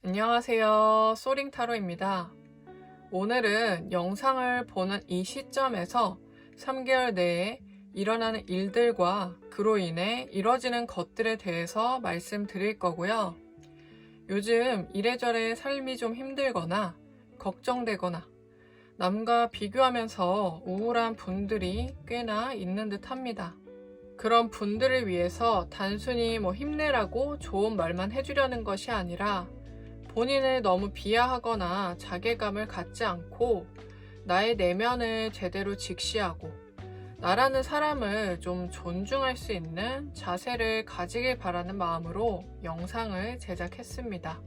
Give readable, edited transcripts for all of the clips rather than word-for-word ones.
안녕하세요. 소링타로입니다. 오늘은 영상을 보는 이 시점에서 3개월 내에 일어나는 일들과 그로 인해 이뤄지는 것들에 대해서 말씀드릴 거고요. 요즘 이래저래 삶이 좀 힘들거나 걱정되거나 남과 비교하면서 우울한 분들이 꽤나 있는 듯 합니다. 그런 분들을 위해서 단순히 힘내라고 좋은 말만 해주려는 것이 아니라 본인을 너무 비하하거나 자괴감을 갖지 않고 나의 내면을 제대로 직시하고 나라는 사람을 좀 존중할 수 있는 자세를 가지길 바라는 마음으로 영상을 제작했습니다.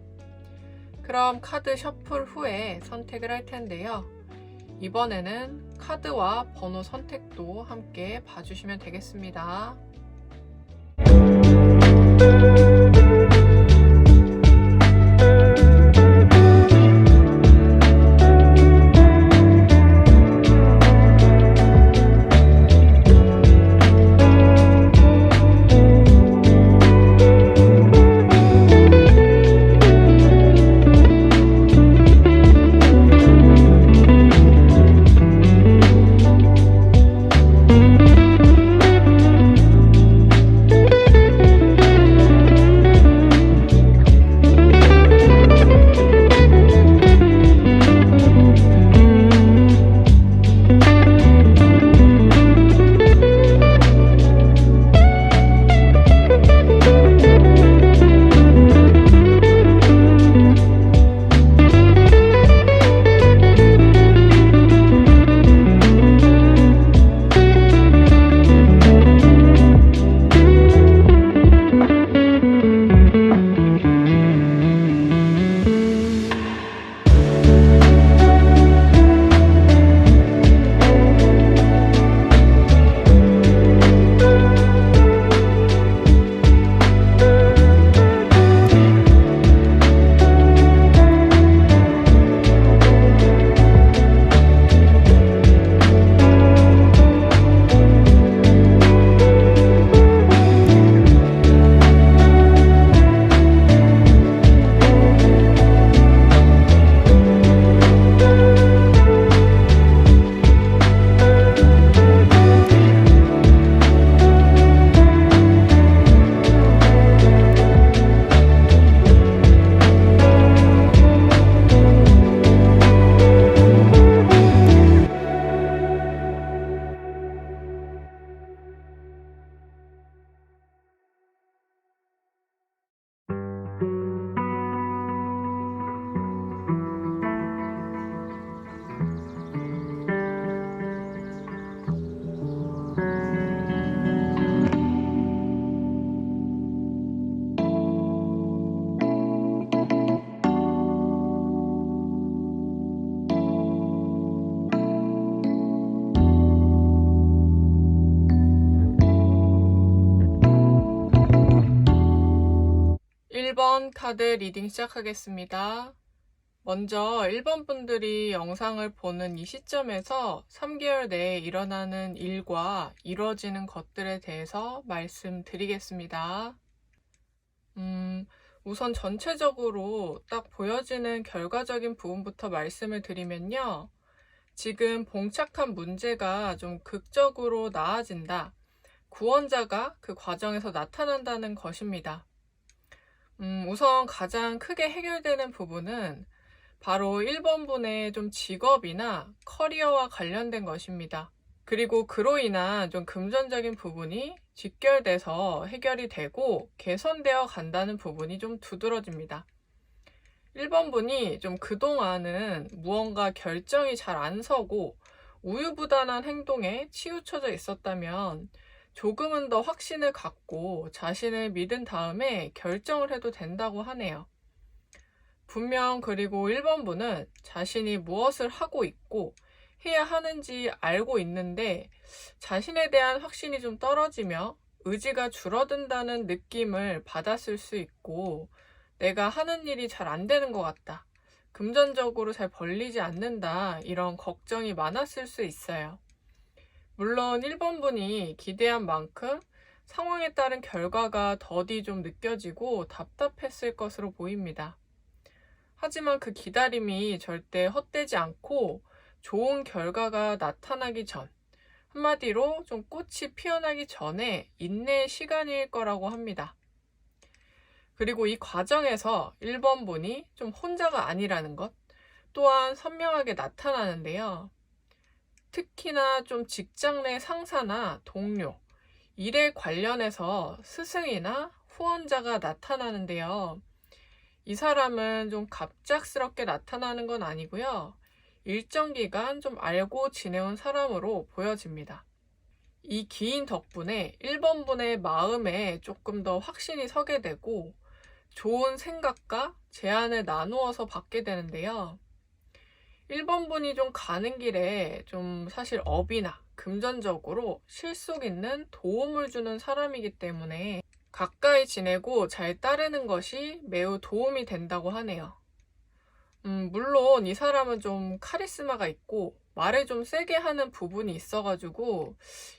그럼 카드 셔플 후에 선택을 할 텐데요. 이번에는 카드와 번호 선택도 함께 봐주시면 되겠습니다. 1번 카드 리딩 시작하겠습니다. 먼저 1번 분들이 영상을 보는 이 시점에서 3개월 내에 일어나는 일과 이루어지는 것들에 대해서 말씀드리겠습니다. 우선 전체적으로 딱 보여지는 결과적인 부분부터 말씀을 드리면요. 지금 봉착한 문제가 좀 극적으로 나아진다. 구원자가 그 과정에서 나타난다는 것입니다. 우선 가장 크게 해결되는 부분은 바로 1번 분의 좀 직업이나 커리어와 관련된 것입니다. 그리고 그로 인한 좀 금전적인 부분이 직결돼서 해결이 되고 개선되어 간다는 부분이 좀 두드러집니다. 1번 분이 좀 그동안은 무언가 결정이 잘 안 서고 우유부단한 행동에 치우쳐져 있었다면 조금은 더 확신을 갖고 자신을 믿은 다음에 결정을 해도 된다고 하네요. 분명 그리고 1번 분은 자신이 무엇을 하고 있고 해야 하는지 알고 있는데 자신에 대한 확신이 좀 떨어지며 의지가 줄어든다는 느낌을 받았을 수 있고 내가 하는 일이 잘 안 되는 것 같다. 금전적으로 잘 벌리지 않는다. 이런 걱정이 많았을 수 있어요. 물론 1번 분이 기대한 만큼 상황에 따른 결과가 더디 좀 느껴지고 답답했을 것으로 보입니다. 하지만 그 기다림이 절대 헛되지 않고 좋은 결과가 나타나기 전, 한마디로 좀 꽃이 피어나기 전에 인내의 시간일 거라고 합니다. 그리고 이 과정에서 1번 분이 좀 혼자가 아니라는 것 또한 선명하게 나타나는데요. 특히나 좀 직장 내 상사나 동료, 일에 관련해서 스승이나 후원자가 나타나는데요. 이 사람은 좀 갑작스럽게 나타나는 건 아니고요. 일정 기간 좀 알고 지내온 사람으로 보여집니다. 이 기인 덕분에 1번 분의 마음에 조금 더 확신이 서게 되고 좋은 생각과 제안을 나누어서 받게 되는데요. 1번 분이 좀 가는 길에 좀 사실 업이나 금전적으로 실속 있는 도움을 주는 사람이기 때문에 가까이 지내고 잘 따르는 것이 매우 도움이 된다고 하네요. 물론 이 사람은 좀 카리스마가 있고 말을 좀 세게 하는 부분이 있어가지고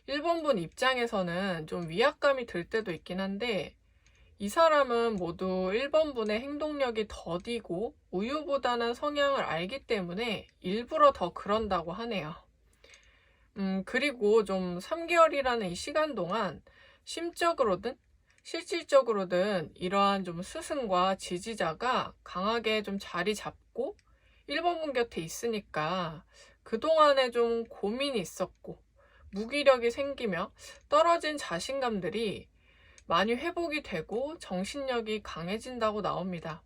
1번 분 입장에서는 좀 위압감이 들 때도 있긴 한데 이 사람은 모두 1번 분의 행동력이 더디고 우유부단한 성향을 알기 때문에 일부러 더 그런다고 하네요. 그리고 좀 3개월이라는 이 시간 동안 심적으로든 실질적으로든 이러한 좀 스승과 지지자가 강하게 좀 자리 잡고 1번 분 곁에 있으니까 그동안에 좀 고민이 있었고 무기력이 생기며 떨어진 자신감들이 많이 회복이 되고 정신력이 강해진다고 나옵니다.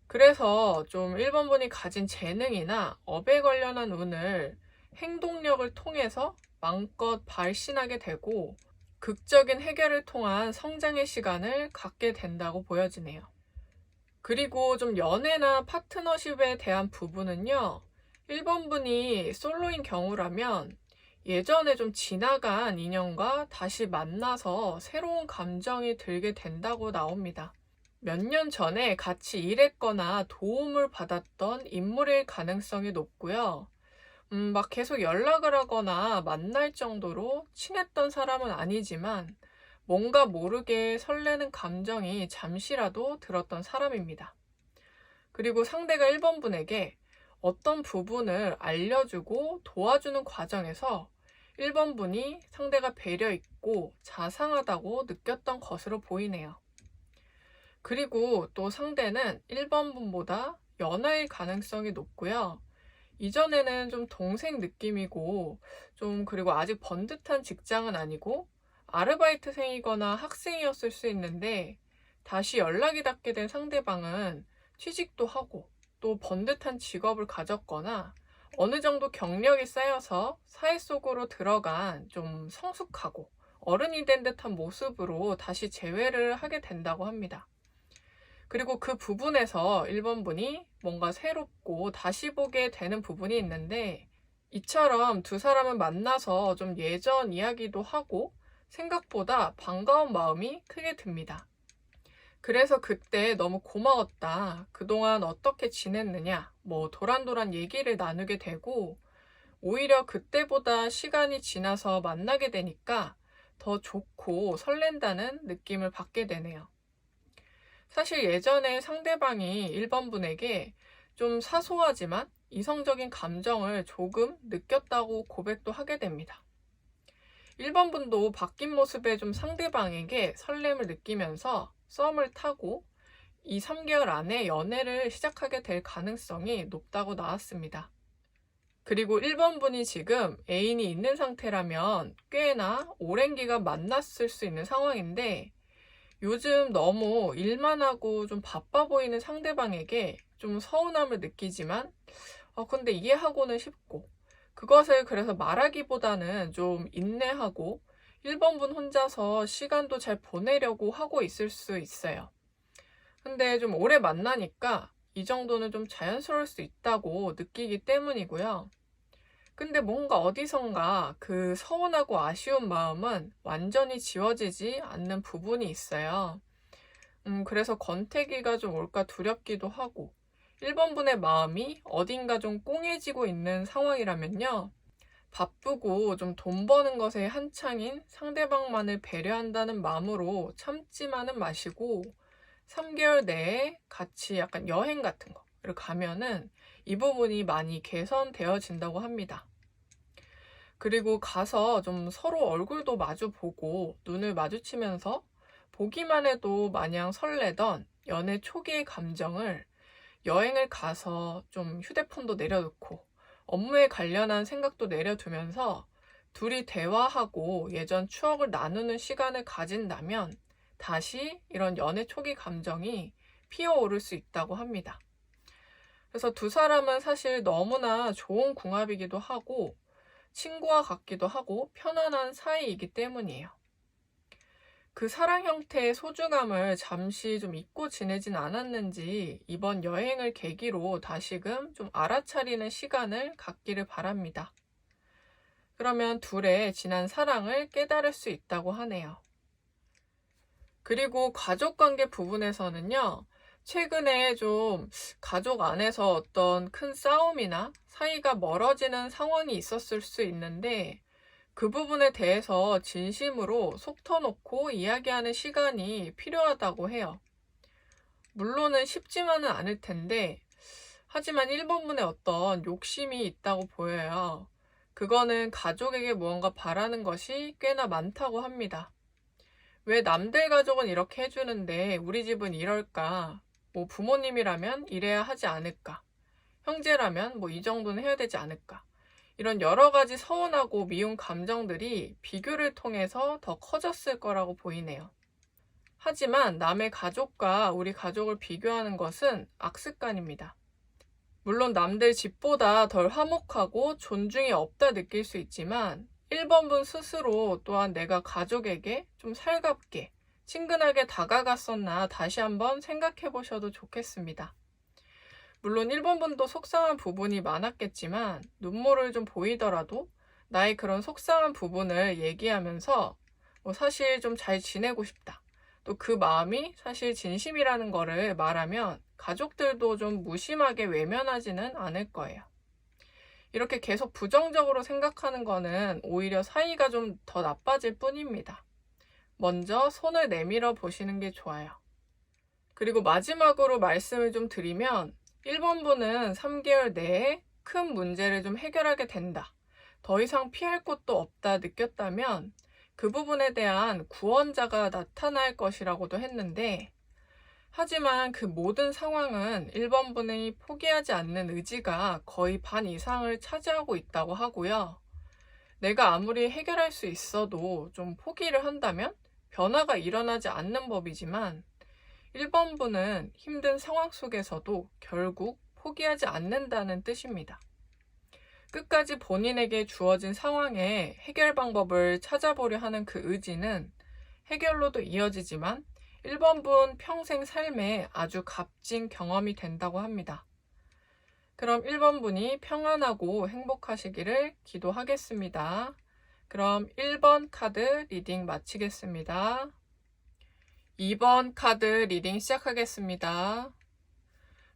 그래서 좀 1번 분이 가진 재능이나 업에 관련한 운을 행동력을 통해서 마음껏 발신하게 되고 극적인 해결을 통한 성장의 시간을 갖게 된다고 보여지네요. 그리고 좀 연애나 파트너십에 대한 부분은요. 1번 분이 솔로인 경우라면 예전에 좀 지나간 인연과 다시 만나서 새로운 감정이 들게 된다고 나옵니다. 몇 년 전에 같이 일했거나 도움을 받았던 인물일 가능성이 높고요. 막 계속 연락을 하거나 만날 정도로 친했던 사람은 아니지만 뭔가 모르게 설레는 감정이 잠시라도 들었던 사람입니다. 그리고 상대가 1번 분에게 어떤 부분을 알려주고 도와주는 과정에서 1번 분이 상대가 배려 있고 자상하다고 느꼈던 것으로 보이네요. 그리고 또 상대는 1번 분보다 연하일 가능성이 높고요. 이전에는 좀 동생 느낌이고 그리고 아직 번듯한 직장은 아니고 아르바이트생이거나 학생이었을 수 있는데 다시 연락이 닿게 된 상대방은 취직도 하고 또 번듯한 직업을 가졌거나 어느 정도 경력이 쌓여서 사회 속으로 들어간 좀 성숙하고 어른이 된 듯한 모습으로 다시 재회를 하게 된다고 합니다. 그리고 그 부분에서 1번 분이 뭔가 새롭고 다시 보게 되는 부분이 있는데 이처럼 두 사람은 만나서 좀 예전 이야기도 하고 생각보다 반가운 마음이 크게 듭니다. 그래서 그때 너무 고마웠다. 그동안 어떻게 지냈느냐. 도란도란 얘기를 나누게 되고 오히려 그때보다 시간이 지나서 만나게 되니까 더 좋고 설렌다는 느낌을 받게 되네요. 사실 예전에 상대방이 1번 분에게 좀 사소하지만 이성적인 감정을 조금 느꼈다고 고백도 하게 됩니다. 1번 분도 바뀐 모습에 좀 상대방에게 설렘을 느끼면서 썸을 타고 2, 3개월 안에 연애를 시작하게 될 가능성이 높다고 나왔습니다. 그리고 1번 분이 지금 애인이 있는 상태라면 꽤나 오랜 기간 만났을 수 있는 상황인데 요즘 너무 일만 하고 좀 바빠 보이는 상대방에게 좀 서운함을 느끼지만 근데 이해하고는 싶고 그것을 그래서 말하기보다는 좀 인내하고 1번 분 혼자서 시간도 잘 보내려고 하고 있을 수 있어요. 근데 좀 오래 만나니까 이 정도는 좀 자연스러울 수 있다고 느끼기 때문이고요. 근데 뭔가 어디선가 그 서운하고 아쉬운 마음은 완전히 지워지지 않는 부분이 있어요. 그래서 권태기가 좀 올까 두렵기도 하고 1번 분의 마음이 어딘가 좀 꽁해지고 있는 상황이라면요. 바쁘고 좀 돈 버는 것에 한창인 상대방만을 배려한다는 마음으로 참지만은 마시고 3개월 내에 같이 약간 여행 같은 거를 가면은 이 부분이 많이 개선되어진다고 합니다. 그리고 가서 좀 서로 얼굴도 마주 보고 눈을 마주치면서 보기만 해도 마냥 설레던 연애 초기의 감정을 여행을 가서 좀 휴대폰도 내려놓고 업무에 관련한 생각도 내려두면서 둘이 대화하고 예전 추억을 나누는 시간을 가진다면 다시 이런 연애 초기 감정이 피어오를 수 있다고 합니다. 그래서 두 사람은 사실 너무나 좋은 궁합이기도 하고 친구와 같기도 하고 편안한 사이이기 때문이에요. 그 사랑 형태의 소중함을 잠시 좀 잊고 지내진 않았는지 이번 여행을 계기로 다시금 좀 알아차리는 시간을 갖기를 바랍니다. 그러면 둘의 진한 사랑을 깨달을 수 있다고 하네요. 그리고 가족관계 부분에서는요, 최근에 좀 가족 안에서 어떤 큰 싸움이나 사이가 멀어지는 상황이 있었을 수 있는데 그 부분에 대해서 진심으로 속 터놓고 이야기하는 시간이 필요하다고 해요. 물론은 쉽지만은 않을 텐데 하지만 1번분의 어떤 욕심이 있다고 보여요. 그거는 가족에게 무언가 바라는 것이 꽤나 많다고 합니다. 왜 남들 가족은 이렇게 해주는데 우리 집은 이럴까? 뭐 부모님이라면 이래야 하지 않을까? 형제라면 뭐 이 정도는 해야 되지 않을까? 이런 여러 가지 서운하고 미운 감정들이 비교를 통해서 더 커졌을 거라고 보이네요. 하지만 남의 가족과 우리 가족을 비교하는 것은 악습관입니다. 물론 남들 집보다 덜 화목하고 존중이 없다 느낄 수 있지만 1번분 스스로 또한 내가 가족에게 좀 살갑게 친근하게 다가갔었나 다시 한번 생각해 보셔도 좋겠습니다. 물론 1번분도 속상한 부분이 많았겠지만 눈물을 좀 보이더라도 나의 그런 속상한 부분을 얘기하면서 사실 좀 잘 지내고 싶다. 또 그 마음이 사실 진심이라는 거를 말하면 가족들도 좀 무심하게 외면하지는 않을 거예요. 이렇게 계속 부정적으로 생각하는 거는 오히려 사이가 좀 더 나빠질 뿐입니다. 먼저 손을 내밀어 보시는 게 좋아요. 그리고 마지막으로 말씀을 좀 드리면 1번분은 3개월 내에 큰 문제를 좀 해결하게 된다. 더 이상 피할 곳도 없다 느꼈다면 그 부분에 대한 구원자가 나타날 것이라고도 했는데 하지만 그 모든 상황은 1번분이 포기하지 않는 의지가 거의 반 이상을 차지하고 있다고 하고요. 내가 아무리 해결할 수 있어도 좀 포기를 한다면 변화가 일어나지 않는 법이지만 1번분은 힘든 상황 속에서도 결국 포기하지 않는다는 뜻입니다. 끝까지 본인에게 주어진 상황에 해결 방법을 찾아보려 하는 그 의지는 해결로도 이어지지만 1번분 평생 삶에 아주 값진 경험이 된다고 합니다. 그럼 1번분이 평안하고 행복하시기를 기도하겠습니다. 그럼 1번 카드 리딩 마치겠습니다. 2번 카드 리딩 시작하겠습니다.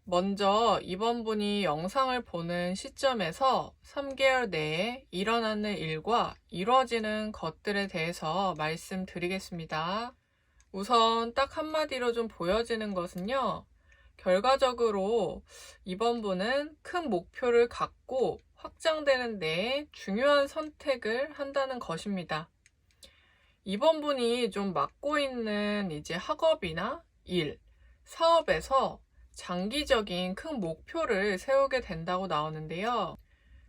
먼저 2번분이 영상을 보는 시점에서 3개월 내에 일어나는 일과 이루어지는 것들에 대해서 말씀드리겠습니다. 우선 딱 한마디로 좀 보여지는 것은요. 결과적으로 2번분은 큰 목표를 갖고 확장되는 데에 중요한 선택을 한다는 것입니다. 2번분이 좀 맡고 있는 이제 학업이나 일, 사업에서 장기적인 큰 목표를 세우게 된다고 나오는데요.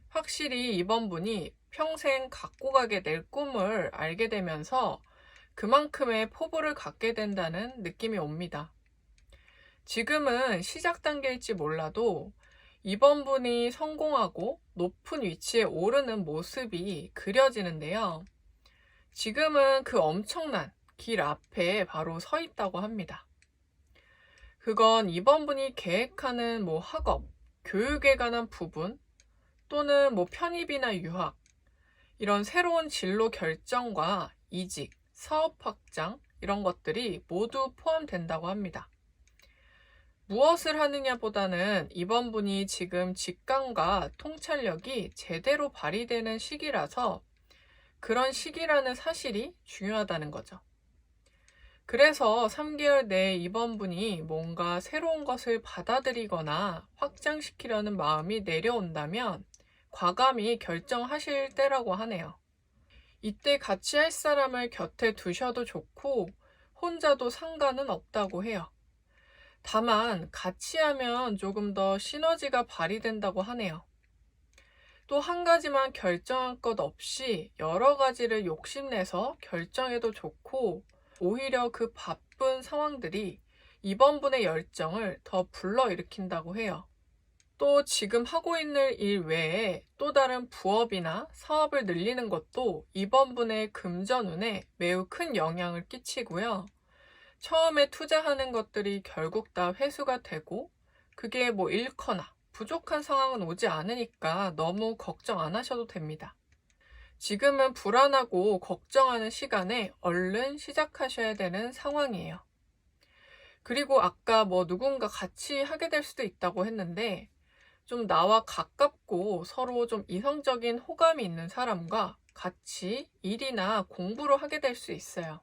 확실히 2번분이 평생 갖고 가게 될 꿈을 알게 되면서 그만큼의 포부를 갖게 된다는 느낌이 옵니다. 지금은 시작 단계일지 몰라도 2번분이 성공하고 높은 위치에 오르는 모습이 그려지는데요. 지금은 그 엄청난 길 앞에 바로 서 있다고 합니다. 그건 2번분이 계획하는 학업, 교육에 관한 부분 또는 편입이나 유학 이런 새로운 진로 결정과 이직, 사업 확장 이런 것들이 모두 포함된다고 합니다. 무엇을 하느냐보다는 2번분이 지금 직감과 통찰력이 제대로 발휘되는 시기라서 그런 시기라는 사실이 중요하다는 거죠. 그래서 3개월 내에 이번분이 뭔가 새로운 것을 받아들이거나 확장시키려는 마음이 내려온다면 과감히 결정하실 때라고 하네요. 이때 같이 할 사람을 곁에 두셔도 좋고 혼자도 상관은 없다고 해요. 다만 같이 하면 조금 더 시너지가 발휘된다고 하네요. 또 한 가지만 결정한 것 없이 여러 가지를 욕심내서 결정해도 좋고 오히려 그 바쁜 상황들이 이번 분의 열정을 더 불러일으킨다고 해요. 또 지금 하고 있는 일 외에 또 다른 부업이나 사업을 늘리는 것도 이번 분의 금전운에 매우 큰 영향을 끼치고요. 처음에 투자하는 것들이 결국 다 회수가 되고 그게 뭐 잃거나 부족한 상황은 오지 않으니까 너무 걱정 안 하셔도 됩니다. 지금은 불안하고 걱정하는 시간에 얼른 시작하셔야 되는 상황이에요. 그리고 아까 뭐 누군가 같이 하게 될 수도 있다고 했는데 좀 나와 가깝고 서로 좀 이성적인 호감이 있는 사람과 같이 일이나 공부를 하게 될 수 있어요.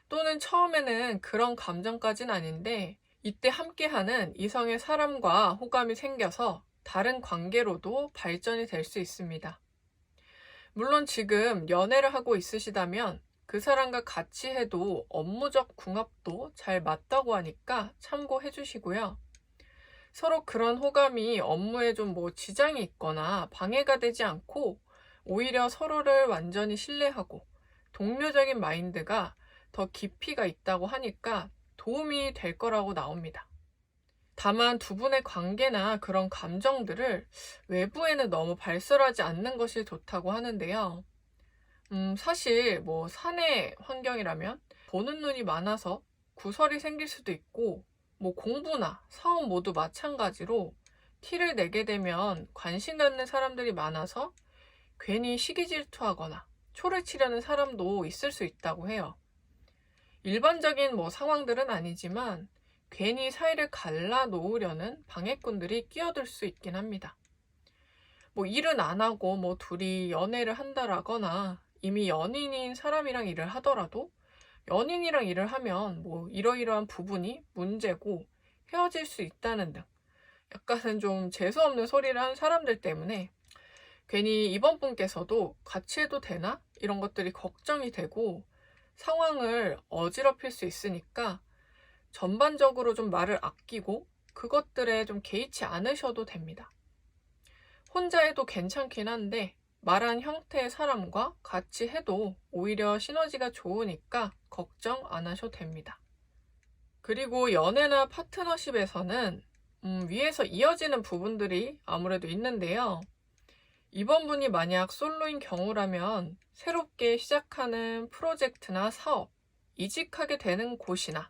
또는 처음에는 그런 감정까진 아닌데 이때 함께하는 이성의 사람과 호감이 생겨서 다른 관계로도 발전이 될 수 있습니다. 물론 지금 연애를 하고 있으시다면 그 사람과 같이 해도 업무적 궁합도 잘 맞다고 하니까 참고해 주시고요. 서로 그런 호감이 업무에 좀 뭐 지장이 있거나 방해가 되지 않고 오히려 서로를 완전히 신뢰하고 동료적인 마인드가 더 깊이가 있다고 하니까 도움이 될 거라고 나옵니다. 다만 두 분의 관계나 그런 감정들을 외부에는 너무 발설하지 않는 것이 좋다고 하는데요. 사실 뭐 사내 환경이라면 보는 눈이 많아서 구설이 생길 수도 있고 뭐 공부나 사업 모두 마찬가지로 티를 내게 되면 관심 갖는 사람들이 많아서 괜히 시기 질투하거나 초를 치려는 사람도 있을 수 있다고 해요. 일반적인 뭐 상황들은 아니지만 괜히 사이를 갈라 놓으려는 방해꾼들이 끼어들 수 있긴 합니다. 뭐 일은 안 하고 뭐 둘이 연애를 한다라거나 이미 연인인 사람이랑 일을 하더라도 연인이랑 일을 하면 뭐 이러이러한 부분이 문제고 헤어질 수 있다는 등 약간은 좀 재수없는 소리를 하는 사람들 때문에 괜히 이번 분께서도 같이 해도 되나? 이런 것들이 걱정이 되고 상황을 어지럽힐 수 있으니까 전반적으로 좀 말을 아끼고 그것들에 좀 개의치 않으셔도 됩니다. 혼자 해도 괜찮긴 한데 말한 형태의 사람과 같이 해도 오히려 시너지가 좋으니까 걱정 안 하셔도 됩니다. 그리고 연애나 파트너십에서는 위에서 이어지는 부분들이 아무래도 있는데요. 이번 분이 만약 솔로인 경우라면 새롭게 시작하는 프로젝트나 사업, 이직하게 되는 곳이나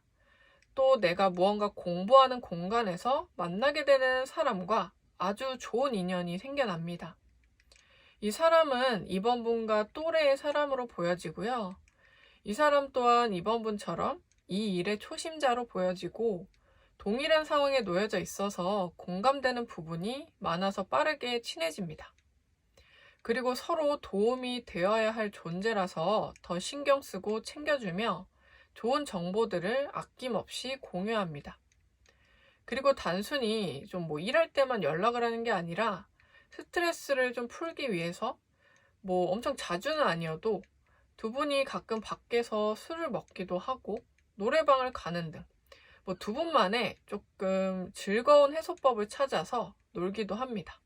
또 내가 무언가 공부하는 공간에서 만나게 되는 사람과 아주 좋은 인연이 생겨납니다. 이 사람은 이번 분과 또래의 사람으로 보여지고요. 이 사람 또한 이번 분처럼 이 일의 초심자로 보여지고 동일한 상황에 놓여져 있어서 공감되는 부분이 많아서 빠르게 친해집니다. 그리고 서로 도움이 되어야 할 존재라서 더 신경 쓰고 챙겨주며 좋은 정보들을 아낌없이 공유합니다. 그리고 단순히 좀 뭐 일할 때만 연락을 하는 게 아니라 스트레스를 좀 풀기 위해서 뭐 엄청 자주는 아니어도 두 분이 가끔 밖에서 술을 먹기도 하고 노래방을 가는 등 뭐 두 분만의 조금 즐거운 해소법을 찾아서 놀기도 합니다.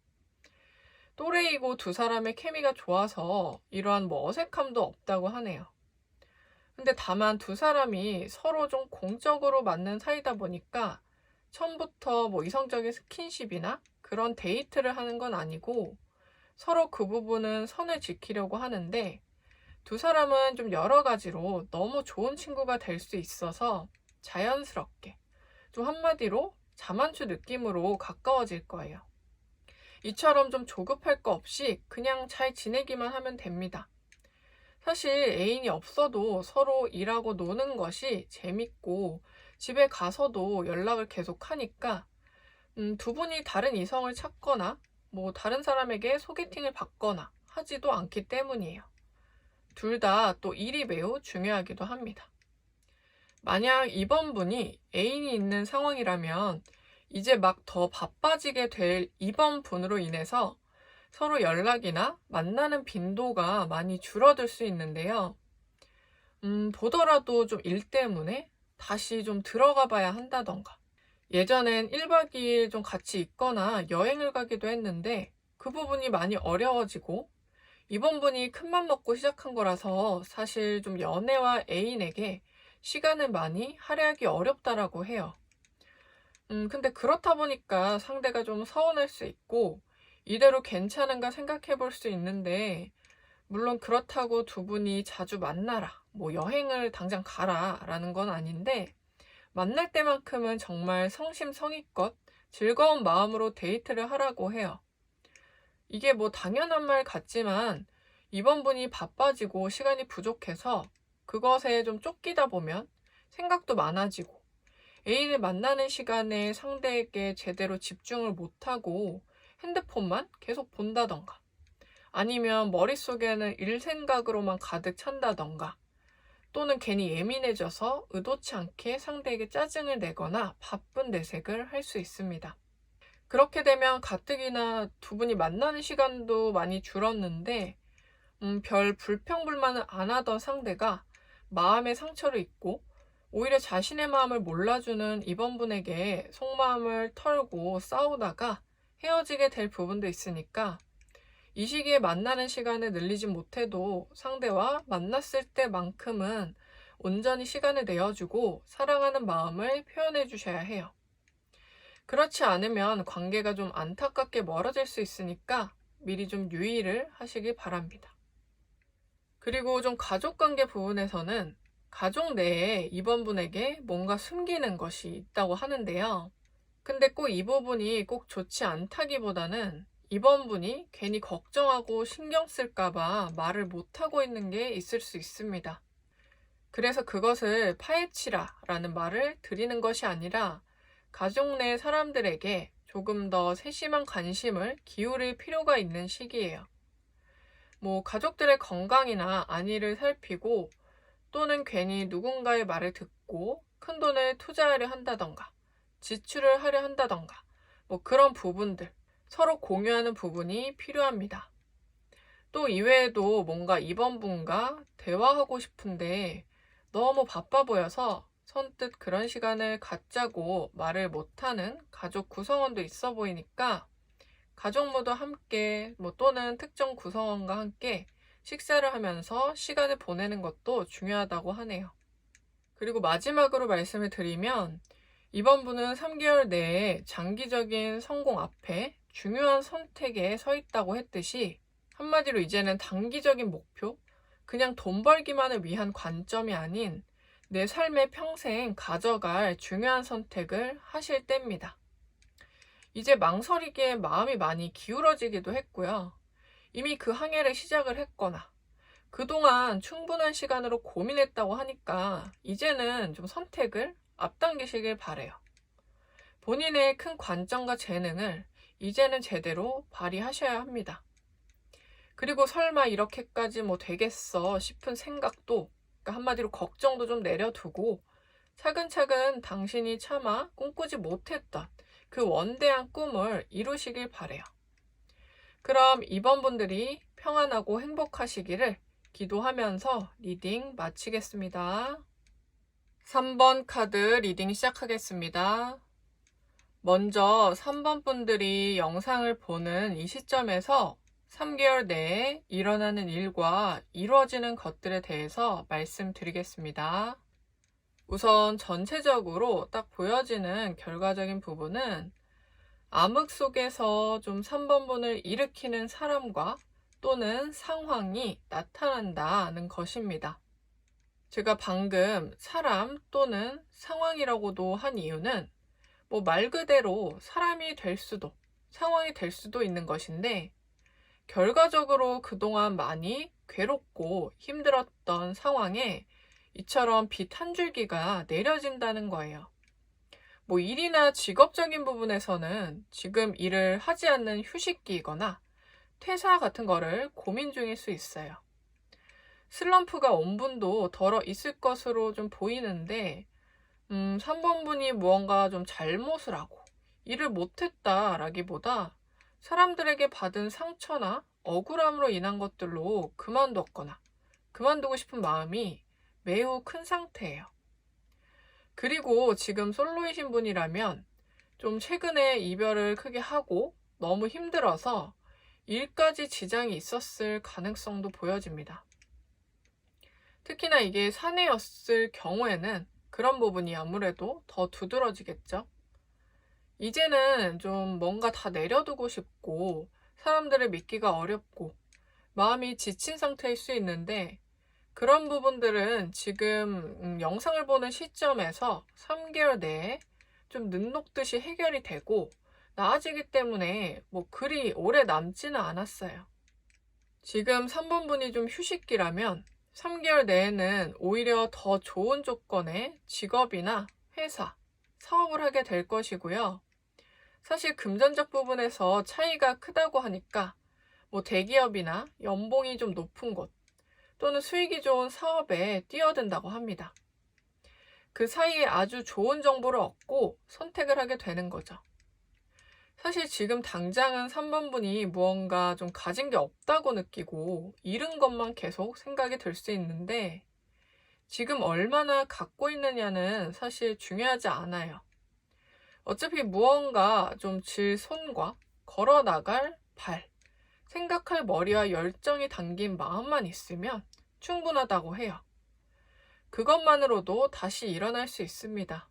또래이고 두 사람의 케미가 좋아서 이러한 뭐 어색함도 없다고 하네요. 근데 다만 두 사람이 서로 좀 공적으로 맞는 사이다 보니까 처음부터 뭐 이성적인 스킨십이나 그런 데이트를 하는 건 아니고 서로 그 부분은 선을 지키려고 하는데 두 사람은 좀 여러 가지로 너무 좋은 친구가 될 수 있어서 자연스럽게 좀 한마디로 자만추 느낌으로 가까워질 거예요. 이처럼 좀 조급할 거 없이 그냥 잘 지내기만 하면 됩니다. 사실 애인이 없어도 서로 일하고 노는 것이 재밌고 집에 가서도 연락을 계속 하니까 두 분이 다른 이성을 찾거나 뭐 다른 사람에게 소개팅을 받거나 하지도 않기 때문이에요. 둘 다 또 일이 매우 중요하기도 합니다. 만약 2번 분이 애인이 있는 상황이라면 이제 막 더 바빠지게 될 2번 분으로 인해서 서로 연락이나 만나는 빈도가 많이 줄어들 수 있는데요. 보더라도 좀 일 때문에 다시 좀 들어가 봐야 한다던가. 예전엔 1박 2일 좀 같이 있거나 여행을 가기도 했는데 그 부분이 많이 어려워지고 이번 분이 큰맘 먹고 시작한 거라서 사실 좀 연애와 애인에게 시간을 많이 할애하기 어렵다라고 해요. 근데 그렇다 보니까 상대가 좀 서운할 수 있고 이대로 괜찮은가 생각해 볼 수 있는데 물론 그렇다고 두 분이 자주 만나라, 뭐 여행을 당장 가라 라는 건 아닌데 만날 때만큼은 정말 성심성의껏 즐거운 마음으로 데이트를 하라고 해요. 이게 뭐 당연한 말 같지만 이번 분이 바빠지고 시간이 부족해서 그것에 좀 쫓기다 보면 생각도 많아지고 애인을 만나는 시간에 상대에게 제대로 집중을 못하고 핸드폰만 계속 본다던가 아니면 머릿속에는 일 생각으로만 가득 찬다던가 또는 괜히 예민해져서 의도치 않게 상대에게 짜증을 내거나 바쁜 내색을 할 수 있습니다. 그렇게 되면 가뜩이나 두 분이 만나는 시간도 많이 줄었는데 별 불평불만을 안 하던 상대가 마음의 상처를 입고 오히려 자신의 마음을 몰라주는 이번 분에게 속마음을 털고 싸우다가 헤어지게 될 부분도 있으니까 이 시기에 만나는 시간을 늘리지 못해도 상대와 만났을 때만큼은 온전히 시간을 내어주고 사랑하는 마음을 표현해 주셔야 해요. 그렇지 않으면 관계가 좀 안타깝게 멀어질 수 있으니까 미리 좀 유의를 하시기 바랍니다. 그리고 좀 가족관계 부분에서는 가족 내에 이번 분에게 뭔가 숨기는 것이 있다고 하는데요. 근데 꼭 이 부분이 꼭 좋지 않다기보다는 이번 분이 괜히 걱정하고 신경 쓸까봐 말을 못하고 있는 게 있을 수 있습니다. 그래서 그것을 파헤치라 라는 말을 드리는 것이 아니라 가족 내 사람들에게 조금 더 세심한 관심을 기울일 필요가 있는 시기예요. 뭐 가족들의 건강이나 안위를 살피고 또는 괜히 누군가의 말을 듣고 큰돈을 투자하려 한다던가 지출을 하려 한다던가 뭐 그런 부분들 서로 공유하는 부분이 필요합니다. 또 이외에도 뭔가 이번 분과 대화하고 싶은데 너무 바빠 보여서 선뜻 그런 시간을 갖자고 말을 못하는 가족 구성원도 있어 보이니까 가족 모두 함께 또는 특정 구성원과 함께 식사를 하면서 시간을 보내는 것도 중요하다고 하네요. 그리고 마지막으로 말씀을 드리면 이번 분은 3개월 내에 장기적인 성공 앞에 중요한 선택에 서 있다고 했듯이 한마디로 이제는 단기적인 목표, 그냥 돈 벌기만을 위한 관점이 아닌 내 삶에 평생 가져갈 중요한 선택을 하실 때입니다. 이제 망설이기에 마음이 많이 기울어지기도 했고요. 이미 그 항해를 시작을 했거나 그동안 충분한 시간으로 고민했다고 하니까 이제는 좀 선택을 앞당기시길 바래요. 본인의 큰 관점과 재능을 이제는 제대로 발휘하셔야 합니다. 그리고 설마 이렇게까지 되겠어 싶은 생각도, 그러니까 한마디로 걱정도 좀 내려두고 차근차근 당신이 차마 꿈꾸지 못했던 그 원대한 꿈을 이루시길 바래요. 그럼 이번 분들이 평안하고 행복하시기를 기도하면서 리딩 마치겠습니다. 3번 카드 리딩 시작하겠습니다. 먼저 3번 분들이 영상을 보는 이 시점에서 3개월 내에 일어나는 일과 이루어지는 것들에 대해서 말씀드리겠습니다. 우선 전체적으로 딱 보여지는 결과적인 부분은 암흑 속에서 좀 3번 분을 일으키는 사람과 또는 상황이 나타난다는 것입니다. 제가 방금 사람 또는 상황이라고도 한 이유는 말 그대로 사람이 될 수도 상황이 될 수도 있는 것인데 결과적으로 그동안 많이 괴롭고 힘들었던 상황에 이처럼 빛 한 줄기가 내려진다는 거예요. 일이나 직업적인 부분에서는 지금 일을 하지 않는 휴식기이거나 퇴사 같은 거를 고민 중일 수 있어요. 슬럼프가 온 분도 덜어 있을 것으로 좀 보이는데, 3번 분이 무언가 좀 잘못을 하고 일을 못했다라기보다 사람들에게 받은 상처나 억울함으로 인한 것들로 그만뒀거나 그만두고 싶은 마음이 매우 큰 상태예요. 그리고 지금 솔로이신 분이라면 좀 최근에 이별을 크게 하고 너무 힘들어서 일까지 지장이 있었을 가능성도 보여집니다. 특히나 이게 사내였을 경우에는 그런 부분이 아무래도 더 두드러지겠죠. 이제는 좀 뭔가 다 내려두고 싶고 사람들을 믿기가 어렵고 마음이 지친 상태일 수 있는데, 그런 부분들은 지금 영상을 보는 시점에서 3개월 내에 좀 눈 녹듯이 해결이 되고 나아지기 때문에 뭐 그리 오래 남지는 않았어요. 지금 3번 분이 좀 휴식기라면 3개월 내에는 오히려 더 좋은 조건의 직업이나 회사, 사업을 하게 될 것이고요. 사실 금전적 부분에서 차이가 크다고 하니까 뭐 대기업이나 연봉이 좀 높은 곳 또는 수익이 좋은 사업에 뛰어든다고 합니다. 그 사이에 아주 좋은 정보를 얻고 선택을 하게 되는 거죠. 사실 지금 당장은 3번 분이 무언가 좀 가진 게 없다고 느끼고 잃은 것만 계속 생각이 들 수 있는데, 지금 얼마나 갖고 있느냐는 사실 중요하지 않아요. 어차피 무언가 좀 질 손과 걸어 나갈 발, 생각할 머리와 열정이 담긴 마음만 있으면 충분하다고 해요. 그것만으로도 다시 일어날 수 있습니다.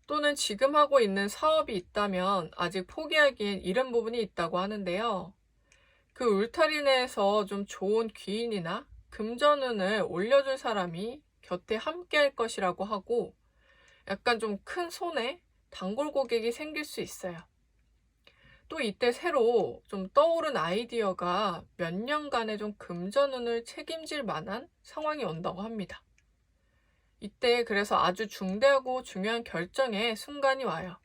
또는 지금 하고 있는 사업이 있다면 아직 포기하기엔 이른 부분이 있다고 하는데요. 그 울타리 내에서 좀 좋은 귀인이나 금전운을 올려줄 사람이 곁에 함께 할 것이라고 하고, 약간 좀 큰 손에 단골 고객이 생길 수 있어요. 또 이때 새로 좀 떠오른 아이디어가 몇 년간의 좀 금전운을 책임질 만한 상황이 온다고 합니다. 이때 그래서 아주 중대하고 중요한 결정의 순간이 와요.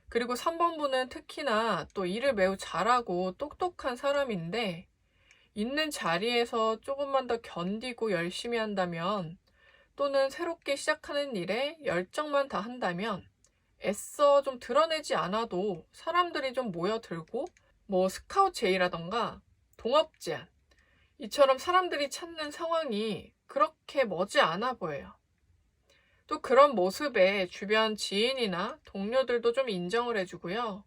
그리고 3번 분은 특히나 또 일을 매우 잘하고 똑똑한 사람인데, 있는 자리에서 조금만 더 견디고 열심히 한다면, 또는 새롭게 시작하는 일에 열정만 다 한다면 애써 좀 드러내지 않아도 사람들이 좀 모여들고, 뭐 스카우트 제의라던가 동업 제안, 이처럼 사람들이 찾는 상황이 그렇게 머지 않아 보여요. 또 그런 모습에 주변 지인이나 동료들도 좀 인정을 해주고요.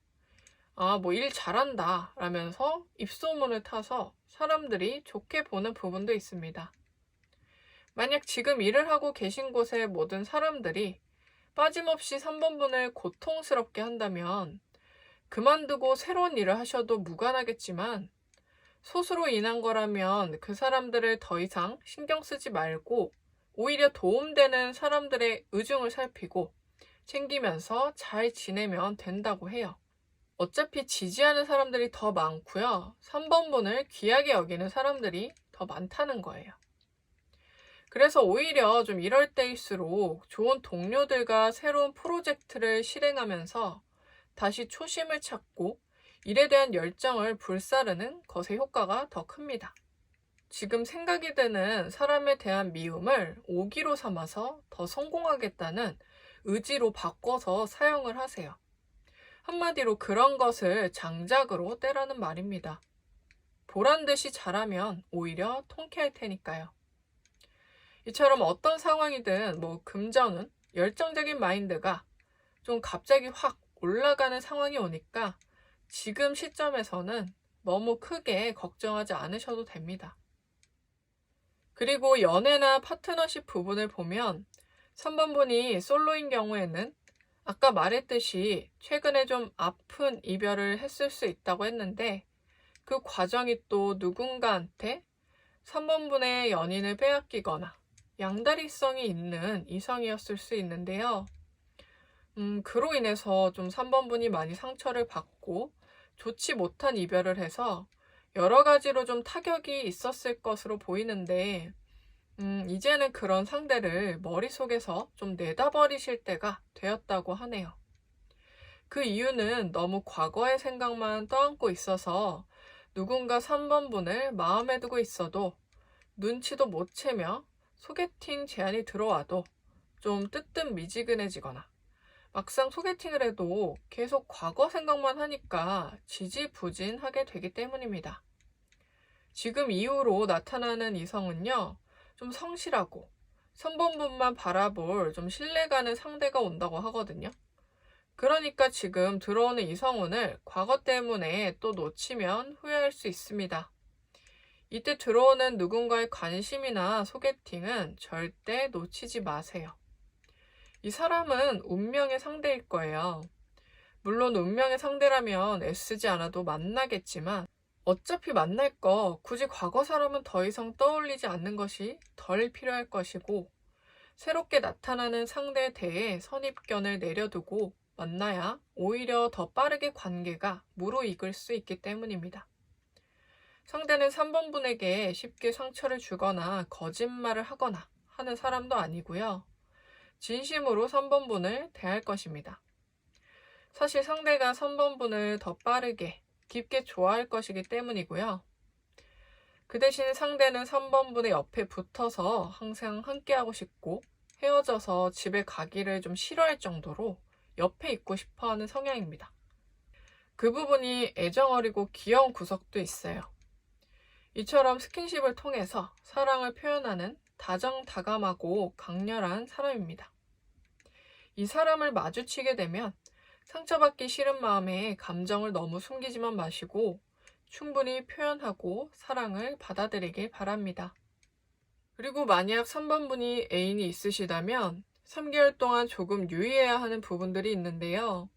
아, 뭐 일 잘한다 라면서 입소문을 타서 사람들이 좋게 보는 부분도 있습니다. 만약 지금 일을 하고 계신 곳의 모든 사람들이 빠짐없이 3번 분을 고통스럽게 한다면 그만두고 새로운 일을 하셔도 무관하겠지만, 소수로 인한 거라면 그 사람들을 더 이상 신경 쓰지 말고 오히려 도움되는 사람들의 의중을 살피고 챙기면서 잘 지내면 된다고 해요. 어차피 지지하는 사람들이 더 많고요. 3번 분을 귀하게 여기는 사람들이 더 많다는 거예요. 그래서 오히려 좀 이럴 때일수록 좋은 동료들과 새로운 프로젝트를 실행하면서 다시 초심을 찾고 일에 대한 열정을 불사르는 것의 효과가 더 큽니다. 지금 생각이 드는 사람에 대한 미움을 오기로 삼아서 더 성공하겠다는 의지로 바꿔서 사용을 하세요. 한마디로 그런 것을 장작으로 떼라는 말입니다. 보란 듯이 잘하면 오히려 통쾌할 테니까요. 이처럼 어떤 상황이든 뭐 금전은 열정적인 마인드가 좀 갑자기 확 올라가는 상황이 오니까 지금 시점에서는 너무 크게 걱정하지 않으셔도 됩니다. 그리고 연애나 파트너십 부분을 보면 3번 분이 솔로인 경우에는 아까 말했듯이 최근에 좀 아픈 이별을 했을 수 있다고 했는데, 그 과정이 또 누군가한테 3번 분의 연인을 빼앗기거나 양다리성이 있는 이성이었을 수 있는데요. 그로 인해서 좀 3번 분이 많이 상처를 받고 좋지 못한 이별을 해서 여러 가지로 좀 타격이 있었을 것으로 보이는데, 이제는 그런 상대를 머릿속에서 좀 내다버리실 때가 되었다고 하네요. 그 이유는 너무 과거의 생각만 떠안고 있어서 누군가 3번 분을 마음에 두고 있어도 눈치도 못 채며 소개팅 제안이 들어와도 좀 뜨뜻미지근해지거나 막상 소개팅을 해도 계속 과거 생각만 하니까 지지부진하게 되기 때문입니다. 지금 이후로 나타나는 이성은요, 좀 성실하고 선본분만 바라볼 좀 신뢰가는 상대가 온다고 하거든요. 그러니까 지금 들어오는 이성운을 과거 때문에 또 놓치면 후회할 수 있습니다. 이때 들어오는 누군가의 관심이나 소개팅은 절대 놓치지 마세요. 이 사람은 운명의 상대일 거예요. 물론 운명의 상대라면 애쓰지 않아도 만나겠지만 어차피 만날 거 굳이 과거 사람은 더 이상 떠올리지 않는 것이 덜 필요할 것이고 새롭게 나타나는 상대에 대해 선입견을 내려두고 만나야 오히려 더 빠르게 관계가 무르익을 수 있기 때문입니다. 상대는 3번 분에게 쉽게 상처를 주거나 거짓말을 하거나 하는 사람도 아니고요. 진심으로 3번 분을 대할 것입니다. 사실 상대가 3번 분을 더 빠르게 깊게 좋아할 것이기 때문이고요. 그 대신 상대는 3번 분의 옆에 붙어서 항상 함께하고 싶고 헤어져서 집에 가기를 좀 싫어할 정도로 옆에 있고 싶어하는 성향입니다. 그 부분이 애정어리고 귀여운 구석도 있어요. 이처럼 스킨십을 통해서 사랑을 표현하는 다정다감하고 강렬한 사람입니다. 이 사람을 마주치게 되면 상처받기 싫은 마음에 감정을 너무 숨기지만 마시고 충분히 표현하고 사랑을 받아들이길 바랍니다. 그리고 만약 3번 분이 애인이 있으시다면 3개월 동안 조금 유의해야 하는 부분들이 있는데요.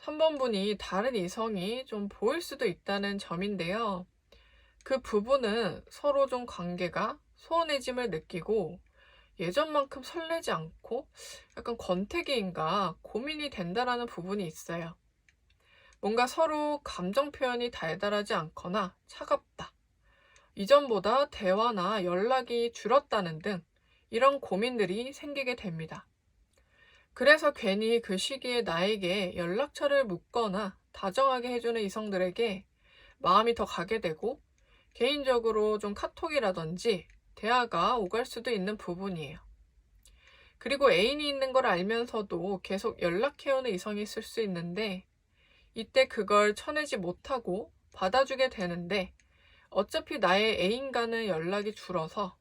3번 분이 다른 이성이 좀 보일 수도 있다는 점인데요. 그 부분은 서로 좀 관계가 소원해짐을 느끼고 예전만큼 설레지 않고 약간 권태기인가 고민이 된다라는 부분이 있어요. 뭔가 서로 감정 표현이 달달하지 않거나 차갑다. 이전보다 대화나 연락이 줄었다는 등 이런 고민들이 생기게 됩니다. 그래서 괜히 그 시기에 나에게 연락처를 묻거나 다정하게 해주는 이성들에게 마음이 더 가게 되고 개인적으로 좀 카톡이라든지 대화가 오갈 수도 있는 부분이에요. 그리고 애인이 있는 걸 알면서도 계속 연락해오는 이성이 있을 수 있는데 이때 그걸 쳐내지 못하고 받아주게 되는데 어차피 나의 애인과는 연락이 줄어서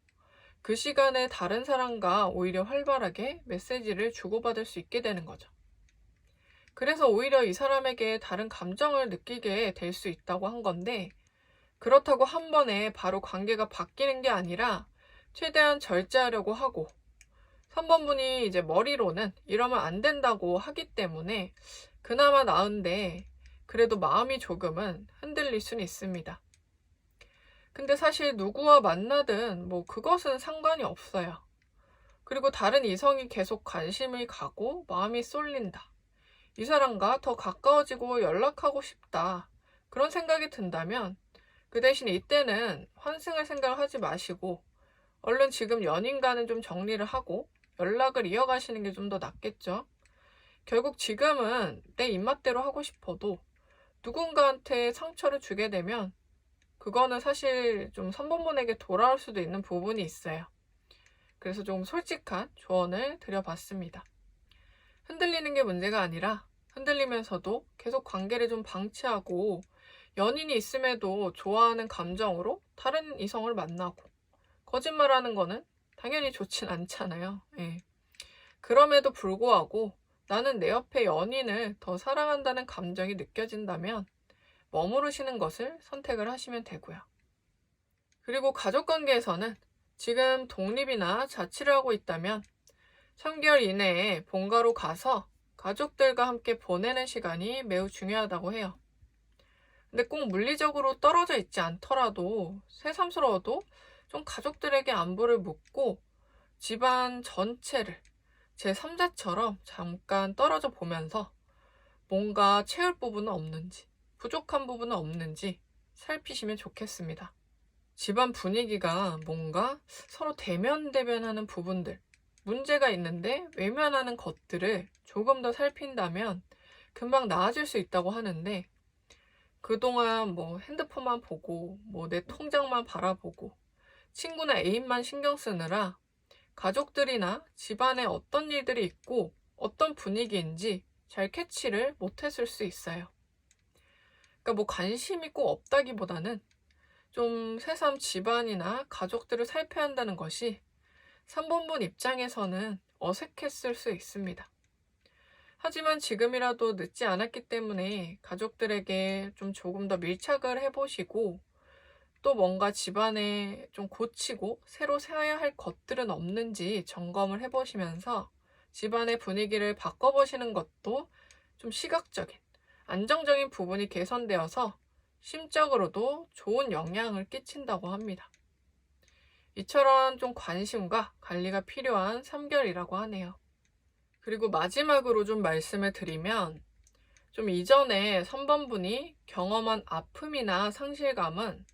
그 시간에 다른 사람과 오히려 활발하게 메시지를 주고받을 수 있게 되는 거죠. 그래서 오히려 이 사람에게 다른 감정을 느끼게 될 수 있다고 한 건데 그렇다고 한 번에 바로 관계가 바뀌는 게 아니라 최대한 절제하려고 하고 3번 분이 이제 머리로는 이러면 안 된다고 하기 때문에 그나마 나은데 그래도 마음이 조금은 흔들릴 수는 있습니다. 근데 사실 누구와 만나든 뭐 그것은 상관이 없어요. 그리고 다른 이성이 계속 관심을 가고 마음이 쏠린다. 이 사람과 더 가까워지고 연락하고 싶다. 그런 생각이 든다면 그 대신 이때는 환승할 생각을 하지 마시고 얼른 지금 연인과는 좀 정리를 하고 연락을 이어가시는 게 좀 더 낫겠죠. 결국 지금은 내 입맛대로 하고 싶어도 누군가한테 상처를 주게 되면 그거는 사실 좀 3번 분에게 돌아올 수도 있는 부분이 있어요. 그래서 좀 솔직한 조언을 드려봤습니다. 흔들리는 게 문제가 아니라 흔들리면서도 계속 관계를 좀 방치하고 연인이 있음에도 좋아하는 감정으로 다른 이성을 만나고 거짓말하는 거는 당연히 좋진 않잖아요. 예. 그럼에도 불구하고 나는 내 옆에 연인을 더 사랑한다는 감정이 느껴진다면 머무르시는 것을 선택을 하시면 되고요. 그리고 가족관계에서는 지금 독립이나 자취를 하고 있다면 3개월 이내에 본가로 가서 가족들과 함께 보내는 시간이 매우 중요하다고 해요. 근데 꼭 물리적으로 떨어져 있지 않더라도 새삼스러워도 좀 가족들에게 안부를 묻고 집안 전체를 제3자처럼 잠깐 떨어져 보면서 뭔가 채울 부분은 없는지 부족한 부분은 없는지 살피시면 좋겠습니다. 집안 분위기가 뭔가 서로 대면대면하는 부분들, 문제가 있는데 외면하는 것들을 조금 더 살핀다면 금방 나아질 수 있다고 하는데 그동안 뭐 핸드폰만 보고 뭐 내 통장만 바라보고 친구나 애인만 신경 쓰느라 가족들이나 집안에 어떤 일들이 있고 어떤 분위기인지 잘 캐치를 못했을 수 있어요. 그러니까 뭐 관심이 꼭 없다기보다는 좀 새삼 집안이나 가족들을 살펴야 한다는 것이 3번분 입장에서는 어색했을 수 있습니다. 하지만 지금이라도 늦지 않았기 때문에 가족들에게 좀 조금 더 밀착을 해보시고 또 뭔가 집안에 좀 고치고 새로 세워야 할 것들은 없는지 점검을 해보시면서 집안의 분위기를 바꿔보시는 것도 좀 시각적인, 안정적인 부분이 개선되어서 심적으로도 좋은 영향을 끼친다고 합니다. 이처럼 좀 관심과 관리가 필요한 3개월이라고 하네요. 그리고 마지막으로 좀 말씀을 드리면 좀 이전에 3번분이 경험한 아픔이나 상실감은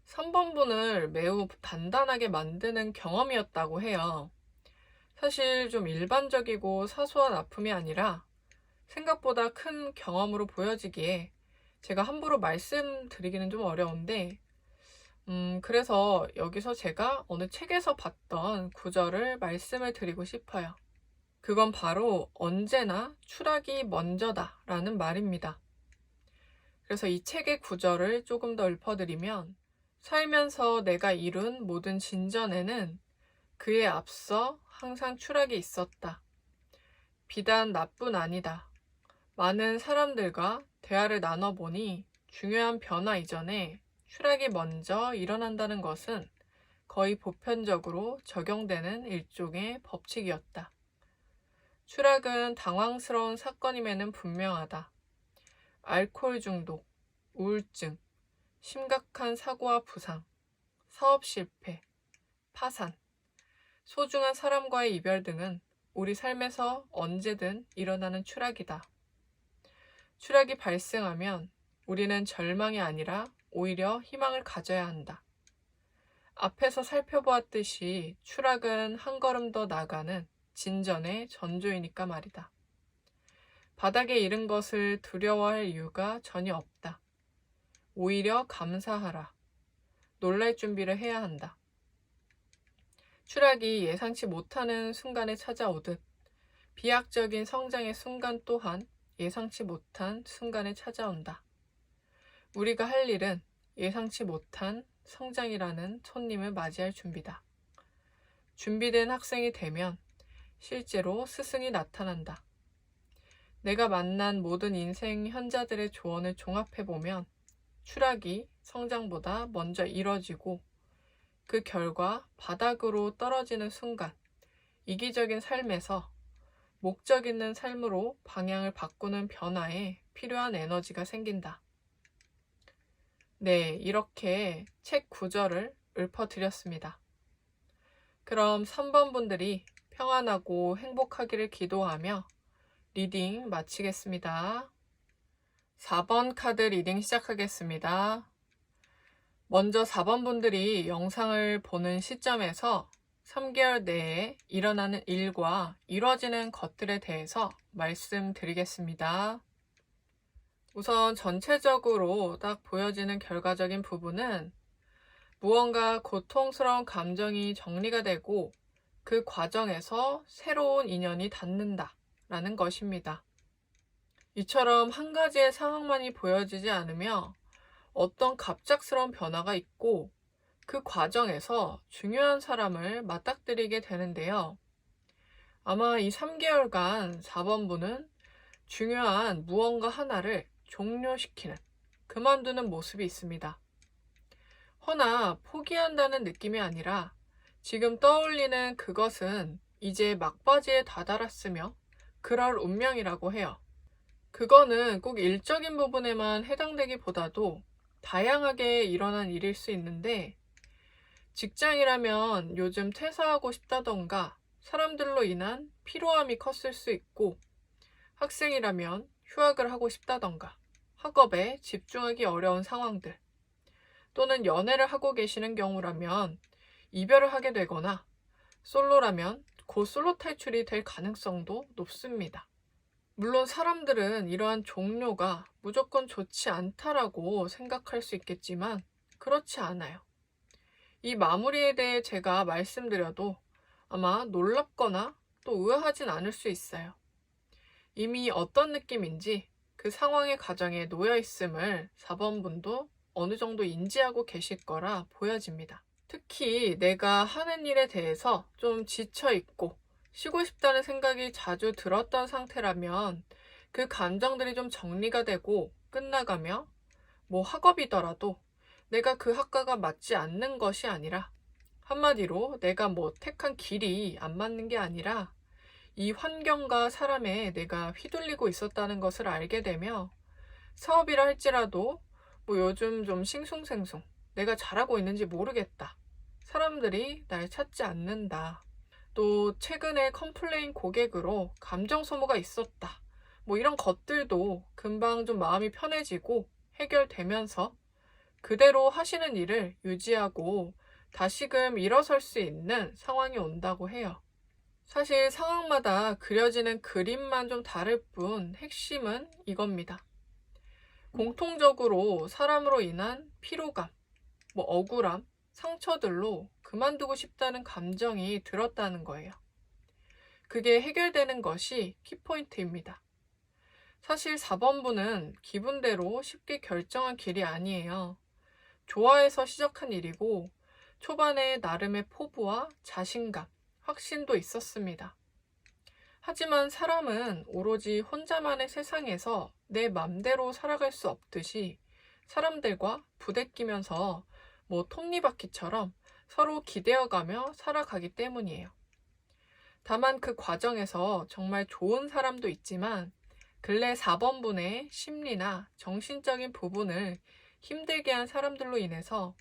3번분을 매우 단단하게 만드는 경험이었다고 해요. 사실 좀 일반적이고 사소한 아픔이 아니라 생각보다 큰 경험으로 보여지기에 제가 함부로 말씀드리기는 좀 어려운데 그래서 여기서 제가 어느 책에서 봤던 구절을 말씀을 드리고 싶어요. 그건 바로 언제나 추락이 먼저다 라는 말입니다. 그래서 이 책의 구절을 조금 더 읊어드리면 살면서 내가 이룬 모든 진전에는 그에 앞서 항상 추락이 있었다. 비단 나뿐 아니다. 많은 사람들과 대화를 나눠보니 중요한 변화 이전에 추락이 먼저 일어난다는 것은 거의 보편적으로 적용되는 일종의 법칙이었다. 추락은 당황스러운 사건임에는 분명하다. 알코올 중독, 우울증, 심각한 사고와 부상, 사업 실패, 파산, 소중한 사람과의 이별 등은 우리 삶에서 언제든 일어나는 추락이다. 추락이 발생하면 우리는 절망이 아니라 오히려 희망을 가져야 한다. 앞에서 살펴보았듯이 추락은 한 걸음 더 나가는 진전의 전조이니까 말이다. 바닥에 이른 것을 두려워할 이유가 전혀 없다. 오히려 감사하라. 놀랄 준비를 해야 한다. 추락이 예상치 못하는 순간에 찾아오듯 비약적인 성장의 순간 또한 예상치 못한 순간에 찾아온다. 우리가 할 일은 예상치 못한 성장이라는 손님을 맞이할 준비다. 준비된 학생이 되면 실제로 스승이 나타난다. 내가 만난 모든 인생 현자들의 조언을 종합해보면 추락이 성장보다 먼저 이뤄지고 그 결과 바닥으로 떨어지는 순간 이기적인 삶에서 목적 있는 삶으로 방향을 바꾸는 변화에 필요한 에너지가 생긴다. 네, 이렇게 책 구절을 읊어드렸습니다. 그럼 3번 분들이 평안하고 행복하기를 기도하며 리딩 마치겠습니다. 4번 카드 리딩 시작하겠습니다. 먼저 4번 분들이 영상을 보는 시점에서 3개월 내에 일어나는 일과 이루어지는 것들에 대해서 말씀드리겠습니다. 우선 전체적으로 딱 보여지는 결과적인 부분은 무언가 고통스러운 감정이 정리가 되고 그 과정에서 새로운 인연이 닿는다 라는 것입니다. 이처럼 한 가지의 상황만이 보여지지 않으며 어떤 갑작스러운 변화가 있고 그 과정에서 중요한 사람을 맞닥뜨리게 되는데요. 아마 이 3개월간 4번분은 중요한 무언가 하나를 종료시키는, 그만두는 모습이 있습니다. 허나 포기한다는 느낌이 아니라 지금 떠올리는 그것은 이제 막바지에 다다랐으며 그럴 운명이라고 해요. 그거는 꼭 일적인 부분에만 해당되기보다도 다양하게 일어난 일일 수 있는데 직장이라면 요즘 퇴사하고 싶다던가 사람들로 인한 피로함이 컸을 수 있고 학생이라면 휴학을 하고 싶다던가 학업에 집중하기 어려운 상황들 또는 연애를 하고 계시는 경우라면 이별을 하게 되거나 솔로라면 곧 솔로 탈출이 될 가능성도 높습니다. 물론 사람들은 이러한 종료가 무조건 좋지 않다라고 생각할 수 있겠지만 그렇지 않아요. 이 마무리에 대해 제가 말씀드려도 아마 놀랍거나 또 의아하진 않을 수 있어요. 이미 어떤 느낌인지 그 상황의 과정에 놓여 있음을 4번 분도 어느 정도 인지하고 계실 거라 보여집니다. 특히 내가 하는 일에 대해서 좀 지쳐 있고 쉬고 싶다는 생각이 자주 들었던 상태라면 그 감정들이 좀 정리가 되고 끝나가며 학업이더라도 내가 그 학과가 맞지 않는 것이 아니라 한마디로 내가 택한 길이 안 맞는 게 아니라 이 환경과 사람에 내가 휘둘리고 있었다는 것을 알게 되며 사업이라 할지라도 요즘 좀 싱숭생숭 내가 잘하고 있는지 모르겠다. 사람들이 날 찾지 않는다. 또 최근에 컴플레인 고객으로 감정 소모가 있었다. 이런 것들도 금방 좀 마음이 편해지고 해결되면서 그대로 하시는 일을 유지하고 다시금 일어설 수 있는 상황이 온다고 해요. 사실 상황마다 그려지는 그림만 좀 다를 뿐 핵심은 이겁니다. 공통적으로 사람으로 인한 피로감, 억울함, 상처들로 그만두고 싶다는 감정이 들었다는 거예요. 그게 해결되는 것이 키포인트입니다. 사실 4번부는 기분대로 쉽게 결정한 길이 아니에요. 좋아해서 시작한 일이고 초반에 나름의 포부와 자신감, 확신도 있었습니다. 하지만 사람은 오로지 혼자만의 세상에서 내 맘대로 살아갈 수 없듯이 사람들과 부대끼면서 톱니바퀴처럼 서로 기대어가며 살아가기 때문이에요. 다만 그 과정에서 정말 좋은 사람도 있지만 근래 4번분의 심리나 정신적인 부분을 힘들게 한 사람들로 인해서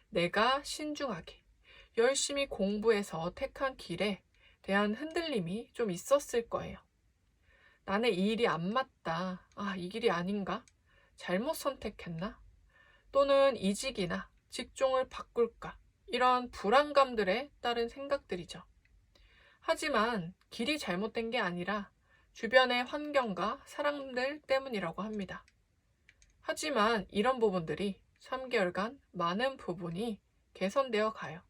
내가 신중하게 열심히 공부해서 택한 길에 대한 흔들림이 좀 있었을 거예요. 나는 이 일이 안 맞다. 이 길이 아닌가? 잘못 선택했나? 또는 이직이나 직종을 바꿀까? 이런 불안감들에 따른 생각들이죠. 하지만 길이 잘못된 게 아니라 주변의 환경과 사람들 때문이라고 합니다. 하지만 이런 부분들이 3개월간 많은 부분이 개선되어 가요.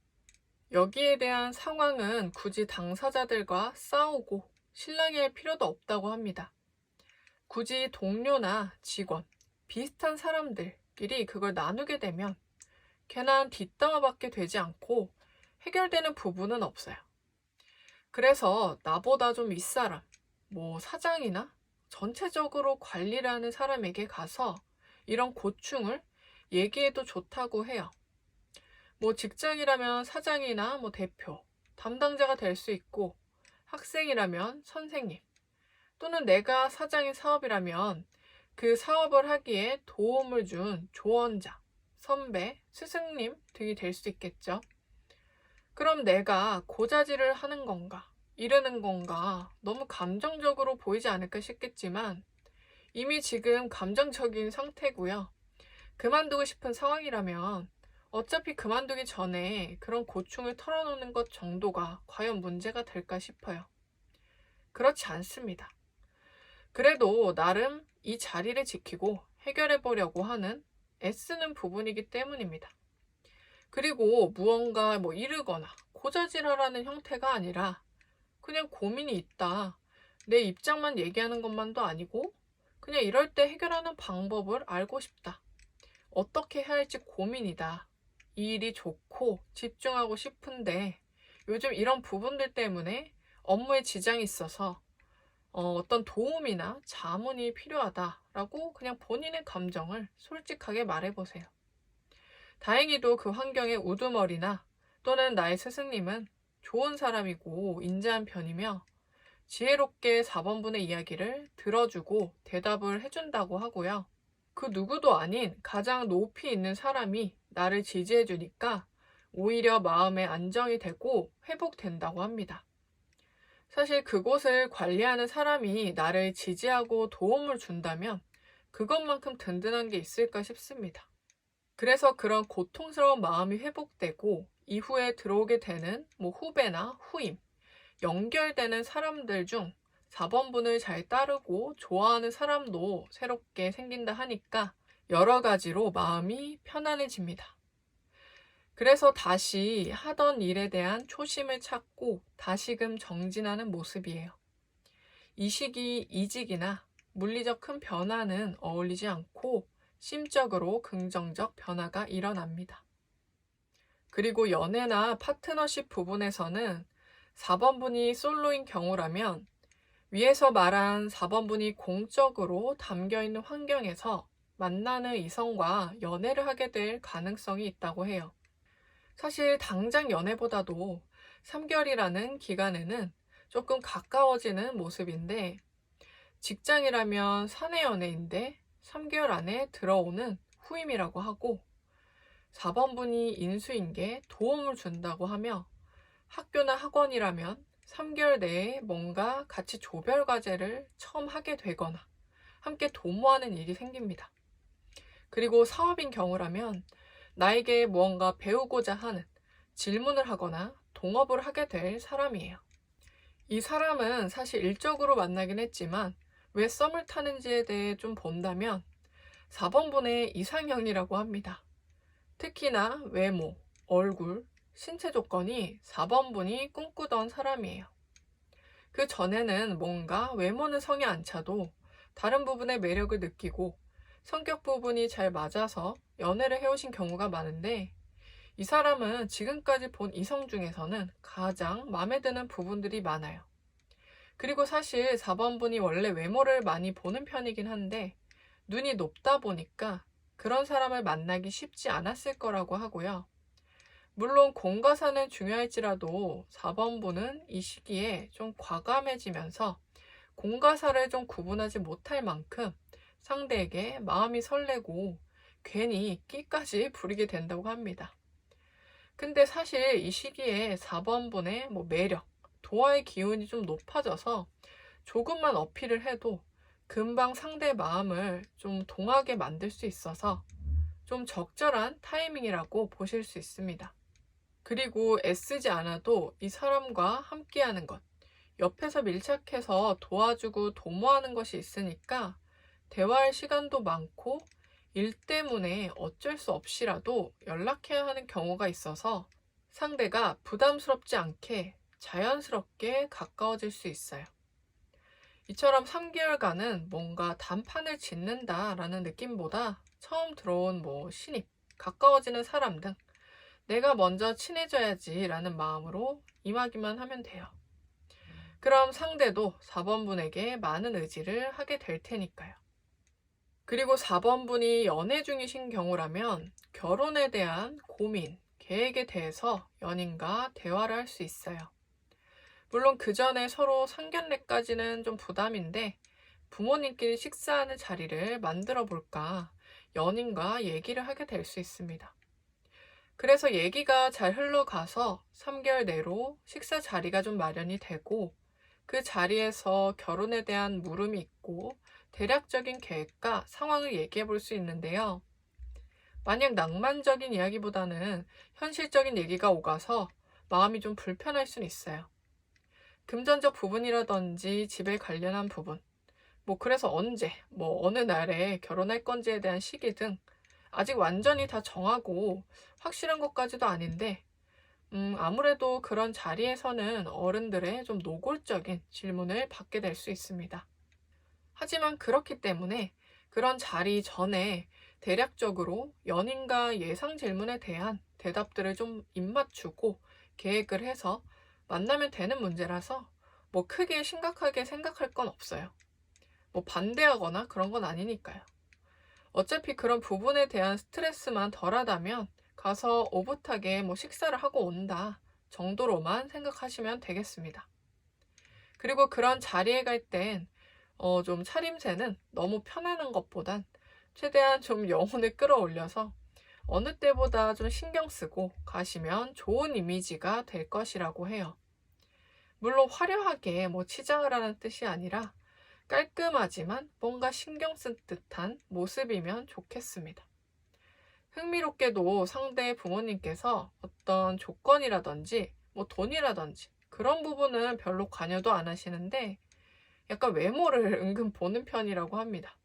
여기에 대한 상황은 굳이 당사자들과 싸우고 실랑이할 필요도 없다고 합니다. 굳이 동료나 직원, 비슷한 사람들끼리 그걸 나누게 되면 괜한 뒷담화밖에 되지 않고 해결되는 부분은 없어요. 그래서 나보다 좀 윗사람, 사장이나 전체적으로 관리를 하는 사람에게 가서 이런 고충을 얘기해도 좋다고 해요. 직장이라면 사장이나 대표, 담당자가 될 수 있고 학생이라면 선생님, 또는 내가 사장인 사업이라면 그 사업을 하기에 도움을 준 조언자, 선배, 스승님 등이 될 수 있겠죠. 그럼 내가 고자질을 하는 건가, 이르는 건가 너무 감정적으로 보이지 않을까 싶겠지만 이미 지금 감정적인 상태고요. 그만두고 싶은 상황이라면 어차피 그만두기 전에 그런 고충을 털어놓는 것 정도가 과연 문제가 될까 싶어요. 그렇지 않습니다. 그래도 나름 이 자리를 지키고 해결해 보려고 하는 애쓰는 부분이기 때문입니다. 그리고 무언가 이르거나 고자질하라는 형태가 아니라 그냥 고민이 있다. 내 입장만 얘기하는 것만도 아니고 그냥 이럴 때 해결하는 방법을 알고 싶다. 어떻게 해야 할지 고민이다. 이 일이 좋고 집중하고 싶은데 요즘 이런 부분들 때문에 업무에 지장이 있어서 어떤 도움이나 자문이 필요하다라고 그냥 본인의 감정을 솔직하게 말해보세요. 다행히도 그 환경의 우두머리나 또는 나의 스승님은 좋은 사람이고 인자한 편이며 지혜롭게 4번분의 이야기를 들어주고 대답을 해준다고 하고요. 그 누구도 아닌 가장 높이 있는 사람이 나를 지지해주니까 오히려 마음의 안정이 되고 회복된다고 합니다. 사실 그곳을 관리하는 사람이 나를 지지하고 도움을 준다면 그것만큼 든든한 게 있을까 싶습니다. 그래서 그런 고통스러운 마음이 회복되고 이후에 들어오게 되는 후배나 후임, 연결되는 사람들 중 4번분을 잘 따르고 좋아하는 사람도 새롭게 생긴다 하니까 여러 가지로 마음이 편안해집니다. 그래서 다시 하던 일에 대한 초심을 찾고 다시금 정진하는 모습이에요. 이 시기 이직이나 물리적 큰 변화는 어울리지 않고 심적으로 긍정적 변화가 일어납니다. 그리고 연애나 파트너십 부분에서는 4번분이 솔로인 경우라면 위에서 말한 4번분이 공적으로 담겨있는 환경에서 만나는 이성과 연애를 하게 될 가능성이 있다고 해요. 사실 당장 연애보다도 3개월이라는 기간에는 조금 가까워지는 모습인데, 직장이라면 사내 연애인데 3개월 안에 들어오는 후임이라고 하고, 4번분이 인수인 게 도움을 준다고 하며, 학교나 학원이라면 3개월 내에 뭔가 같이 조별 과제를 처음 하게 되거나 함께 도모하는 일이 생깁니다. 그리고 사업인 경우라면 나에게 무언가 배우고자 하는 질문을 하거나 동업을 하게 될 사람이에요. 이 사람은 사실 일적으로 만나긴 했지만 왜 썸을 타는지에 대해 좀 본다면 4번분의 이상형이라고 합니다. 특히나 외모, 얼굴, 신체 조건이 4번분이 꿈꾸던 사람이에요. 그 전에는 뭔가 외모는 성에 안 차도 다른 부분의 매력을 느끼고 성격 부분이 잘 맞아서 연애를 해오신 경우가 많은데, 이 사람은 지금까지 본 이성 중에서는 가장 마음에 드는 부분들이 많아요. 그리고 사실 4번분이 원래 외모를 많이 보는 편이긴 한데 눈이 높다 보니까 그런 사람을 만나기 쉽지 않았을 거라고 하고요. 물론 공과사는 중요할지라도 4번분은 이 시기에 좀 과감해지면서 공과사를 좀 구분하지 못할 만큼 상대에게 마음이 설레고 괜히 끼까지 부리게 된다고 합니다. 근데 사실 이 시기에 4번분의 매력, 도화의 기운이 좀 높아져서 조금만 어필을 해도 금방 상대 마음을 좀 동하게 만들 수 있어서 좀 적절한 타이밍이라고 보실 수 있습니다. 그리고 애쓰지 않아도 이 사람과 함께하는 것, 옆에서 밀착해서 도와주고 도모하는 것이 있으니까 대화할 시간도 많고 일 때문에 어쩔 수 없이라도 연락해야 하는 경우가 있어서 상대가 부담스럽지 않게 자연스럽게 가까워질 수 있어요. 이처럼 3개월간은 뭔가 단판을 짓는다라는 느낌보다 처음 들어온 신입, 가까워지는 사람 등 내가 먼저 친해져야지 라는 마음으로 임하기만 하면 돼요. 그럼 상대도 4번분에게 많은 의지를 하게 될 테니까요. 그리고 4번분이 연애 중이신 경우라면 결혼에 대한 고민, 계획에 대해서 연인과 대화를 할 수 있어요. 물론 그 전에 서로 상견례까지는 좀 부담인데 부모님끼리 식사하는 자리를 만들어 볼까 연인과 얘기를 하게 될 수 있습니다. 그래서 얘기가 잘 흘러가서 3개월 내로 식사 자리가 좀 마련이 되고 그 자리에서 결혼에 대한 물음이 있고 대략적인 계획과 상황을 얘기해 볼 수 있는데요. 만약 낭만적인 이야기보다는 현실적인 얘기가 오가서 마음이 좀 불편할 수는 있어요. 금전적 부분이라든지 집에 관련한 부분, 그래서 언제, 어느 날에 결혼할 건지에 대한 시기 등 아직 완전히 다 정하고 확실한 것까지도 아닌데 아무래도 그런 자리에서는 어른들의 좀 노골적인 질문을 받게 될 수 있습니다. 하지만 그렇기 때문에 그런 자리 전에 대략적으로 연인과 예상 질문에 대한 대답들을 좀 입맞추고 계획을 해서 만나면 되는 문제라서 크게 심각하게 생각할 건 없어요. 반대하거나 그런 건 아니니까요. 어차피 그런 부분에 대한 스트레스만 덜하다면 가서 오붓하게 식사를 하고 온다 정도로만 생각하시면 되겠습니다. 그리고 그런 자리에 갈 땐 좀 차림새는 너무 편안한 것보단 최대한 좀 영혼을 끌어올려서 어느 때보다 좀 신경 쓰고 가시면 좋은 이미지가 될 것이라고 해요. 물론 화려하게 치장을 하는 뜻이 아니라 깔끔하지만 뭔가 신경 쓴 듯한 모습이면 좋겠습니다. 흥미롭게도 상대 부모님께서 어떤 조건이라든지 돈이라든지 그런 부분은 별로 관여도 안 하시는데 약간 외모를 은근 보는 편이라고 합니다.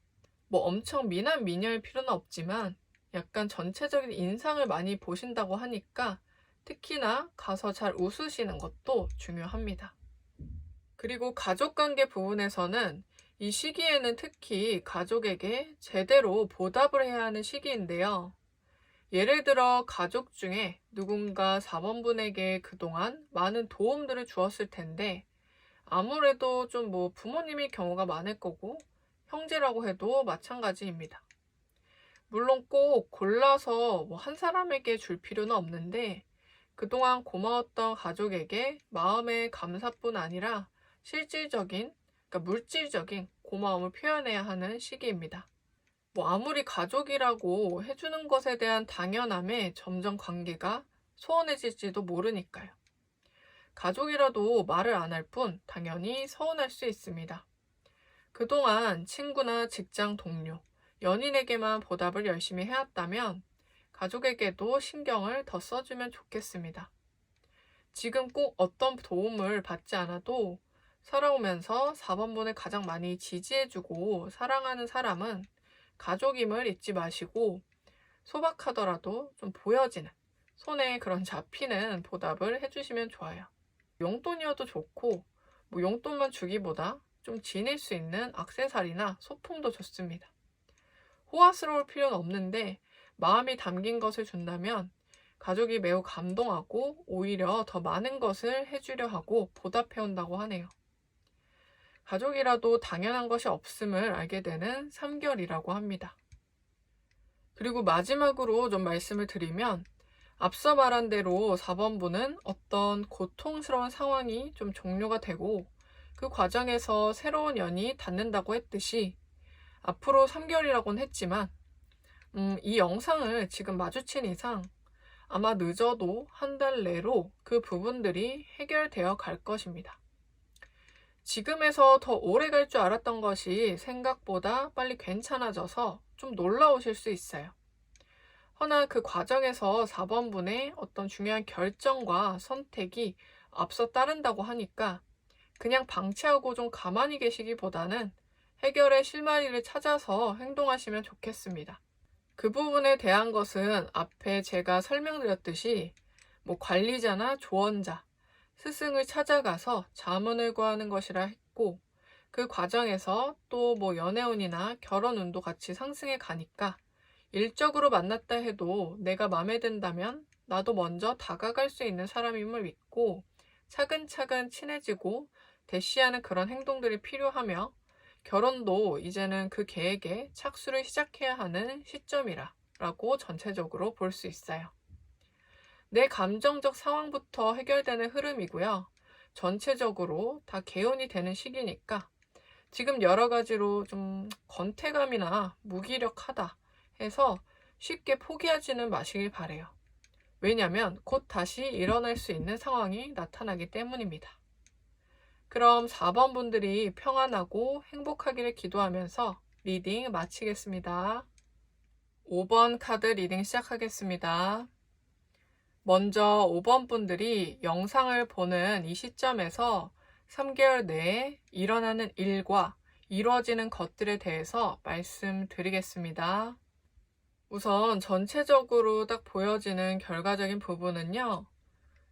엄청 미남 미녀일 필요는 없지만 약간 전체적인 인상을 많이 보신다고 하니까 특히나 가서 잘 웃으시는 것도 중요합니다. 그리고 가족관계 부분에서는 이 시기에는 특히 가족에게 제대로 보답을 해야 하는 시기인데요. 예를 들어 가족 중에 누군가 사번분에게 그동안 많은 도움들을 주었을 텐데 아무래도 좀 부모님의 경우가 많을 거고 형제라고 해도 마찬가지입니다. 물론 꼭 골라서 한 사람에게 줄 필요는 없는데 그동안 고마웠던 가족에게 마음의 감사뿐 아니라 실질적인, 그러니까 물질적인 고마움을 표현해야 하는 시기입니다. 아무리 가족이라고 해주는 것에 대한 당연함에 점점 관계가 소원해질지도 모르니까요. 가족이라도 말을 안 할 뿐 당연히 서운할 수 있습니다. 그동안 친구나 직장 동료, 연인에게만 보답을 열심히 해왔다면 가족에게도 신경을 더 써주면 좋겠습니다. 지금 꼭 어떤 도움을 받지 않아도 살아오면서 4번분을 가장 많이 지지해주고 사랑하는 사람은 가족임을 잊지 마시고 소박하더라도 좀 보여지는, 손에 그런 잡히는 보답을 해주시면 좋아요. 용돈이어도 좋고 용돈만 주기보다 좀 지닐 수 있는 액세서리나 소품도 좋습니다. 호화스러울 필요는 없는데 마음이 담긴 것을 준다면 가족이 매우 감동하고 오히려 더 많은 것을 해주려 하고 보답해온다고 하네요. 가족이라도 당연한 것이 없음을 알게 되는 3개월이라고 합니다. 그리고 마지막으로 좀 말씀을 드리면 앞서 말한 대로 4번분은 어떤 고통스러운 상황이 좀 종료가 되고 그 과정에서 새로운 연이 닿는다고 했듯이 앞으로 3개월이라고는 했지만 이 영상을 지금 마주친 이상 아마 늦어도 한 달 내로 그 부분들이 해결되어 갈 것입니다. 지금에서 더 오래 갈 줄 알았던 것이 생각보다 빨리 괜찮아져서 좀 놀라우실 수 있어요. 허나 그 과정에서 4번분의 어떤 중요한 결정과 선택이 앞서 따른다고 하니까 그냥 방치하고 좀 가만히 계시기보다는 해결의 실마리를 찾아서 행동하시면 좋겠습니다. 그 부분에 대한 것은 앞에 제가 설명드렸듯이 관리자나 조언자, 스승을 찾아가서 자문을 구하는 것이라 했고 그 과정에서 또 연애운이나 결혼운도 같이 상승해 가니까 일적으로 만났다 해도 내가 마음에 든다면 나도 먼저 다가갈 수 있는 사람임을 믿고 차근차근 친해지고 대시하는 그런 행동들이 필요하며 결혼도 이제는 그 계획에 착수를 시작해야 하는 시점이라고 전체적으로 볼 수 있어요. 내 감정적 상황부터 해결되는 흐름이고요. 전체적으로 다 개운이 되는 시기니까 지금 여러 가지로 좀 건태감이나 무기력하다 해서 쉽게 포기하지는 마시길 바래요. 왜냐하면 곧 다시 일어날 수 있는 상황이 나타나기 때문입니다. 그럼 4번 분들이 평안하고 행복하기를 기도하면서 리딩 마치겠습니다. 5번 카드 리딩 시작하겠습니다. 먼저 5번 분들이 영상을 보는 이 시점에서 3개월 내에 일어나는 일과 이루어지는 것들에 대해서 말씀드리겠습니다. 우선 전체적으로 딱 보여지는 결과적인 부분은요.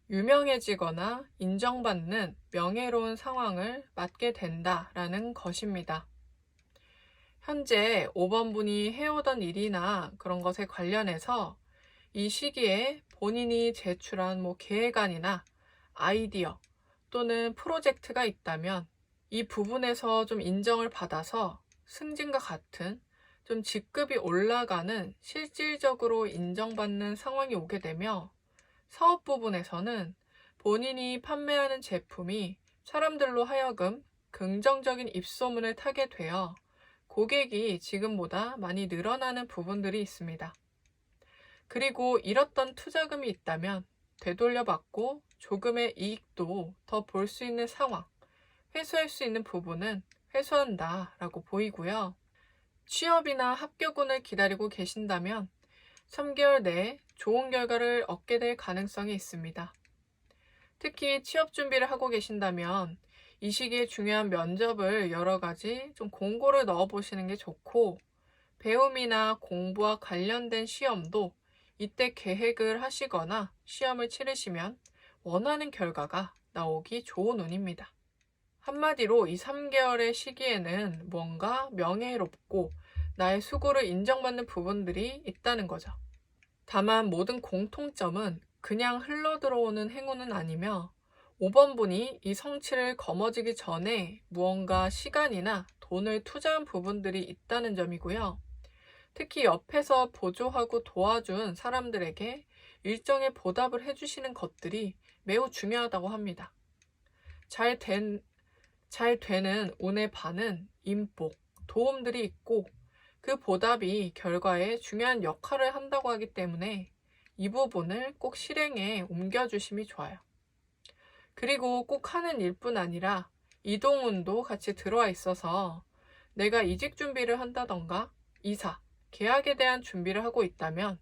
유명해지거나 인정받는 명예로운 상황을 맞게 된다라는 것입니다. 현재 5번 분이 해오던 일이나 그런 것에 관련해서 이 시기에 본인이 제출한 계획안이나 아이디어 또는 프로젝트가 있다면 이 부분에서 좀 인정을 받아서 승진과 같은 좀 직급이 올라가는 실질적으로 인정받는 상황이 오게 되며 사업 부분에서는 본인이 판매하는 제품이 사람들로 하여금 긍정적인 입소문을 타게 되어 고객이 지금보다 많이 늘어나는 부분들이 있습니다. 그리고 잃었던 투자금이 있다면 되돌려받고 조금의 이익도 더 볼 수 있는 상황, 회수할 수 있는 부분은 회수한다라고 보이고요. 취업이나 합격운을 기다리고 계신다면 3개월 내에 좋은 결과를 얻게 될 가능성이 있습니다. 특히 취업 준비를 하고 계신다면 이 시기에 중요한 면접을 여러 가지 좀 공고를 넣어보시는 게 좋고 배움이나 공부와 관련된 시험도 이때 계획을 하시거나 시험을 치르시면 원하는 결과가 나오기 좋은 운입니다. 한마디로 이 3개월의 시기에는 뭔가 명예롭고 나의 수고를 인정받는 부분들이 있다는 거죠. 다만 모든 공통점은 그냥 흘러들어오는 행운은 아니며 5번 분이 이 성취를 거머쥐기 전에 무언가 시간이나 돈을 투자한 부분들이 있다는 점이고요. 특히 옆에서 보조하고 도와준 사람들에게 일정의 보답을 해주시는 것들이 매우 중요하다고 합니다. 잘 되는 운의 반은 인복, 도움들이 있고 그 보답이 결과에 중요한 역할을 한다고 하기 때문에 이 부분을 꼭 실행에 옮겨주심이 좋아요. 그리고 꼭 하는 일뿐 아니라 이동운도 같이 들어와 있어서 내가 이직 준비를 한다던가 이사, 계약에 대한 준비를 하고 있다면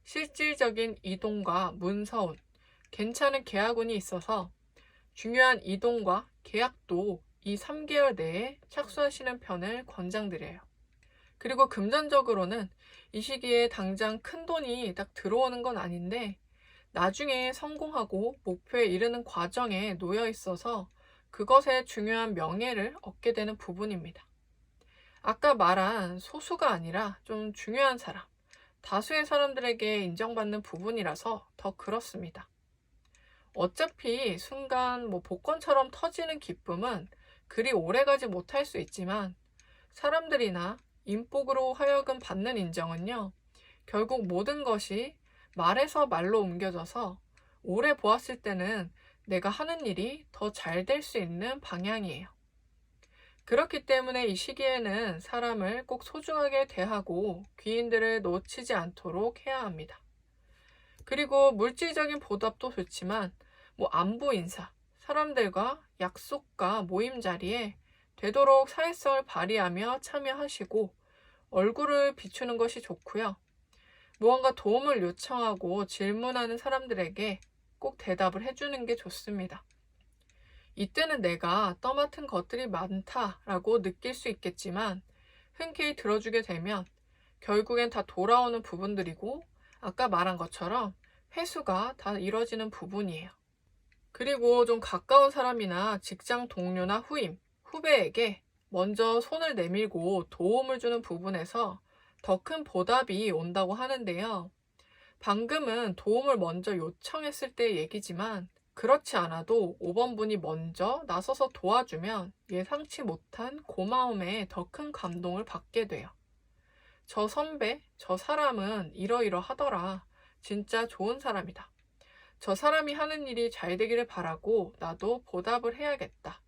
실질적인 이동과 문서운, 괜찮은 계약운이 있어서 중요한 이동과 계약도 이 3개월 내에 착수하시는 편을 권장드려요. 그리고 금전적으로는 이 시기에 당장 큰 돈이 딱 들어오는 건 아닌데 나중에 성공하고 목표에 이르는 과정에 놓여 있어서 그것에 중요한 명예를 얻게 되는 부분입니다. 아까 말한 소수가 아니라 좀 중요한 사람, 다수의 사람들에게 인정받는 부분이라서 더 그렇습니다. 어차피 순간 복권처럼 터지는 기쁨은 그리 오래가지 못할 수 있지만 사람들이나 인복으로 하여금 받는 인정은요, 결국 모든 것이 말에서 말로 옮겨져서 오래 보았을 때는 내가 하는 일이 더 잘 될 수 있는 방향이에요. 그렇기 때문에 이 시기에는 사람을 꼭 소중하게 대하고 귀인들을 놓치지 않도록 해야 합니다. 그리고 물질적인 보답도 좋지만 안부 인사, 사람들과 약속과 모임 자리에 되도록 사회성을 발휘하며 참여하시고 얼굴을 비추는 것이 좋고요. 무언가 도움을 요청하고 질문하는 사람들에게 꼭 대답을 해주는 게 좋습니다. 이때는 내가 떠맡은 것들이 많다라고 느낄 수 있겠지만 흔쾌히 들어주게 되면 결국엔 다 돌아오는 부분들이고 아까 말한 것처럼 회수가 다 이뤄지는 부분이에요. 그리고 좀 가까운 사람이나 직장 동료나 후배에게 먼저 손을 내밀고 도움을 주는 부분에서 더 큰 보답이 온다고 하는데요. 방금은 도움을 먼저 요청했을 때의 얘기지만 그렇지 않아도 5번 분이 먼저 나서서 도와주면 예상치 못한 고마움에 더 큰 감동을 받게 돼요. 저 선배, 저 사람은 이러이러하더라. 진짜 좋은 사람이다. 저 사람이 하는 일이 잘 되기를 바라고 나도 보답을 해야겠다.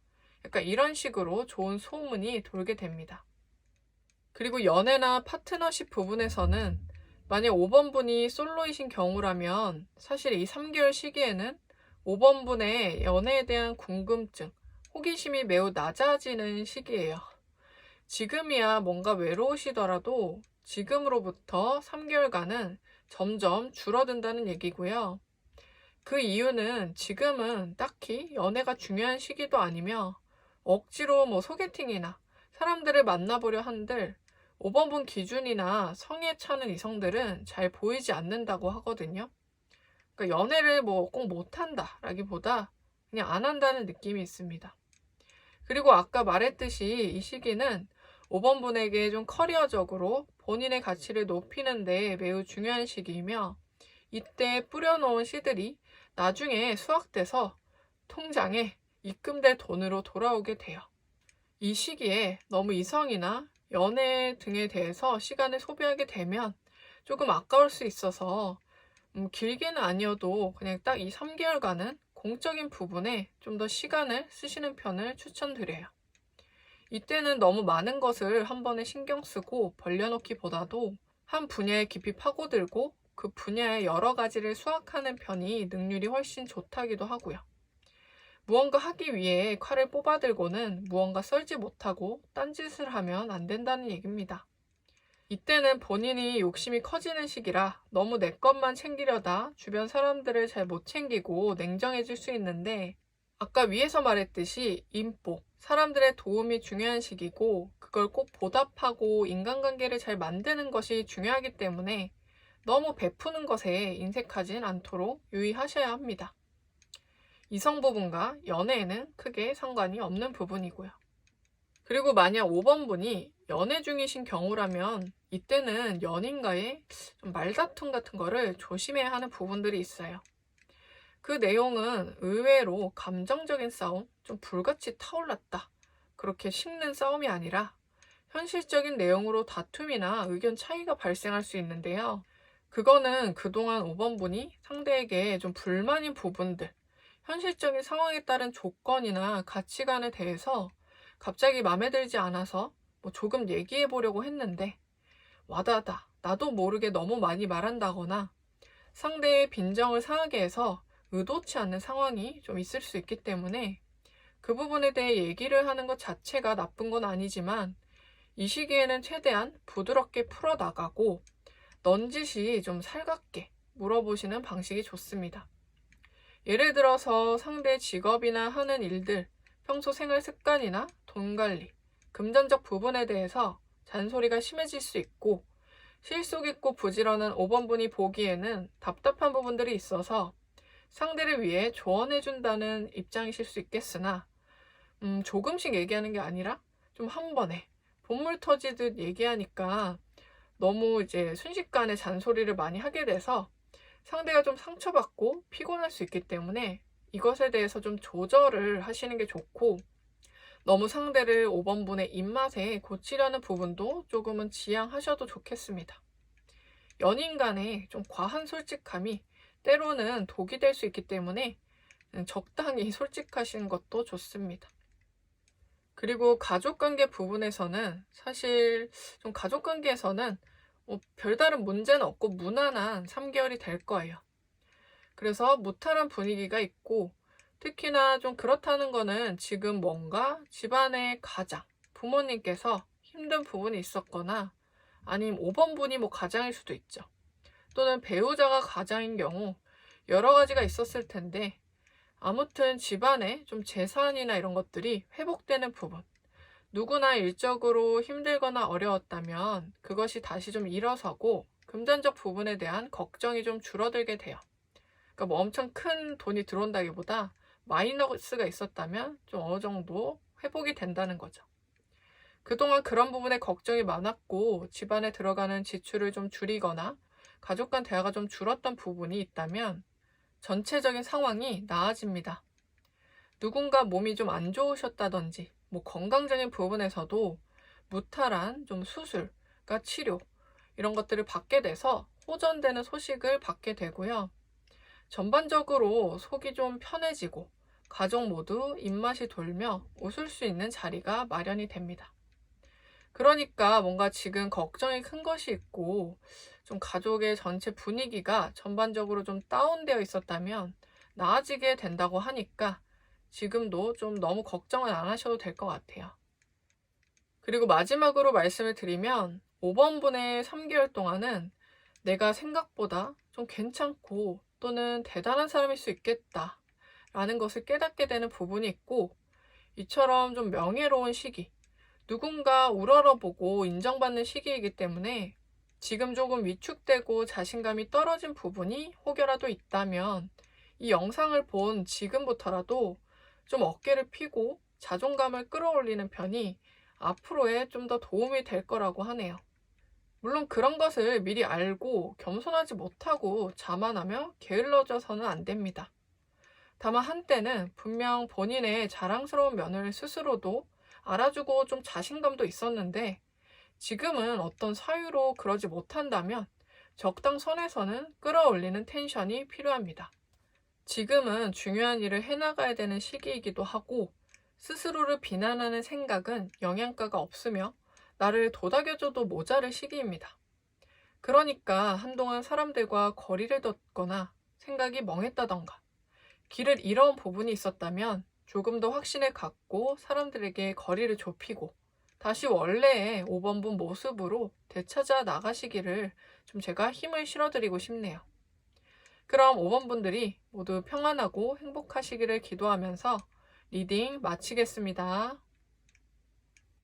약간 이런 식으로 좋은 소문이 돌게 됩니다. 그리고 연애나 파트너십 부분에서는 만약 5번 분이 솔로이신 경우라면 사실 이 3개월 시기에는 5번 분의 연애에 대한 궁금증, 호기심이 매우 낮아지는 시기예요. 지금이야 뭔가 외로우시더라도 지금으로부터 3개월간은 점점 줄어든다는 얘기고요. 그 이유는 지금은 딱히 연애가 중요한 시기도 아니며 억지로 소개팅이나 사람들을 만나보려 한들 5번 분 기준이나 성에 차는 이성들은 잘 보이지 않는다고 하거든요. 그러니까 연애를 꼭 못한다 라기보다 그냥 안 한다는 느낌이 있습니다. 그리고 아까 말했듯이 이 시기는 5번 분에게 좀 커리어적으로 본인의 가치를 높이는 데 매우 중요한 시기이며 이때 뿌려놓은 씨들이 나중에 수확돼서 통장에 입금될 돈으로 돌아오게 돼요. 이 시기에 너무 이성이나 연애 등에 대해서 시간을 소비하게 되면 조금 아까울 수 있어서 길게는 아니어도 그냥 딱 이 3개월간은 공적인 부분에 좀 더 시간을 쓰시는 편을 추천드려요. 이때는 너무 많은 것을 한 번에 신경 쓰고 벌려놓기보다도 한 분야에 깊이 파고들고 그 분야의 여러 가지를 수확하는 편이 능률이 훨씬 좋다기도 하고요. 무언가 하기 위해 칼을 뽑아들고는 무언가 썰지 못하고 딴짓을 하면 안 된다는 얘기입니다. 이때는 본인이 욕심이 커지는 시기라 너무 내 것만 챙기려다 주변 사람들을 잘 못 챙기고 냉정해질 수 있는데 아까 위에서 말했듯이 인복, 사람들의 도움이 중요한 시기고 그걸 꼭 보답하고 인간관계를 잘 만드는 것이 중요하기 때문에 너무 베푸는 것에 인색하진 않도록 유의하셔야 합니다. 이성 부분과 연애에는 크게 상관이 없는 부분이고요. 그리고 만약 5번 분이 연애 중이신 경우라면 이때는 연인과의 좀 말다툼 같은 거를 조심해야 하는 부분들이 있어요. 그 내용은 의외로 감정적인 싸움, 좀 불같이 타올랐다, 그렇게 식는 싸움이 아니라 현실적인 내용으로 다툼이나 의견 차이가 발생할 수 있는데요. 그거는 그동안 5번 분이 상대에게 좀 불만인 부분들, 현실적인 상황에 따른 조건이나 가치관에 대해서 갑자기 마음에 들지 않아서 뭐 조금 얘기해 보려고 했는데 와다다 나도 모르게 너무 많이 말한다거나 상대의 빈정을 상하게 해서 의도치 않는 상황이 좀 있을 수 있기 때문에 그 부분에 대해 얘기를 하는 것 자체가 나쁜 건 아니지만 이 시기에는 최대한 부드럽게 풀어나가고 넌지시 좀 살갑게 물어보시는 방식이 좋습니다. 예를 들어서 상대의 직업이나 하는 일들, 평소 생활 습관이나 돈 관리, 금전적 부분에 대해서 잔소리가 심해질 수 있고 실속 있고 부지런한 5번 분이 보기에는 답답한 부분들이 있어서 상대를 위해 조언해준다는 입장이실 수 있겠으나 조금씩 얘기하는 게 아니라 좀 한 번에 본물 터지듯 얘기하니까 너무 이제 순식간에 잔소리를 많이 하게 돼서 상대가 좀 상처받고 피곤할 수 있기 때문에 이것에 대해서 좀 조절을 하시는 게 좋고 너무 상대를 5번 분의 입맛에 고치려는 부분도 조금은 지양하셔도 좋겠습니다. 연인 간에 좀 과한 솔직함이 때로는 독이 될 수 있기 때문에 적당히 솔직하신 것도 좋습니다. 그리고 가족관계 부분에서는 사실 좀 가족관계에서는 별다른 문제는 없고 무난한 3개월이 될 거예요. 그래서 무탈한 분위기가 있고 특히나 좀 그렇다는 거는 지금 뭔가 집안의 가장, 부모님께서 힘든 부분이 있었거나 아니면 5번 분이 뭐 가장일 수도 있죠. 또는 배우자가 가장인 경우 여러 가지가 있었을 텐데 아무튼 집안에 좀 재산이나 이런 것들이 회복되는 부분, 누구나 일적으로 힘들거나 어려웠다면 그것이 다시 좀 일어서고 금전적 부분에 대한 걱정이 좀 줄어들게 돼요. 그러니까 뭐 엄청 큰 돈이 들어온다기보다 마이너스가 있었다면 좀 어느 정도 회복이 된다는 거죠. 그동안 그런 부분에 걱정이 많았고 집안에 들어가는 지출을 좀 줄이거나 가족 간 대화가 좀 줄었던 부분이 있다면 전체적인 상황이 나아집니다. 누군가 몸이 좀 안 좋으셨다든지 뭐 건강적인 부분에서도 무탈한 좀 수술과 치료 이런 것들을 받게 돼서 호전되는 소식을 받게 되고요. 전반적으로 속이 좀 편해지고 가족 모두 입맛이 돌며 웃을 수 있는 자리가 마련이 됩니다. 그러니까 뭔가 지금 걱정이 큰 것이 있고 좀 가족의 전체 분위기가 전반적으로 좀 다운되어 있었다면 나아지게 된다고 하니까 지금도 좀 너무 걱정은 안 하셔도 될 것 같아요. 그리고 마지막으로 말씀을 드리면 5번 분의 3개월 동안은 내가 생각보다 좀 괜찮고 또는 대단한 사람일 수 있겠다 라는 것을 깨닫게 되는 부분이 있고 이처럼 좀 명예로운 시기, 누군가 우러러보고 인정받는 시기이기 때문에 지금 조금 위축되고 자신감이 떨어진 부분이 혹여라도 있다면 이 영상을 본 지금부터라도 좀 어깨를 펴고 자존감을 끌어올리는 편이 앞으로에 좀 더 도움이 될 거라고 하네요. 물론 그런 것을 미리 알고 겸손하지 못하고 자만하며 게을러져서는 안 됩니다. 다만 한때는 분명 본인의 자랑스러운 면을 스스로도 알아주고 좀 자신감도 있었는데 지금은 어떤 사유로 그러지 못한다면 적당선에서는 끌어올리는 텐션이 필요합니다. 지금은 중요한 일을 해나가야 되는 시기이기도 하고 스스로를 비난하는 생각은 영양가가 없으며 나를 도닥여줘도 모자랄 시기입니다. 그러니까 한동안 사람들과 거리를 뒀거나 생각이 멍했다던가 길을 잃어온 부분이 있었다면 조금 더 확신을 갖고 사람들에게 거리를 좁히고 다시 원래의 5번분 모습으로 되찾아 나가시기를 좀 제가 힘을 실어드리고 싶네요. 그럼 5번분들이 모두 평안하고 행복하시기를 기도하면서 리딩 마치겠습니다.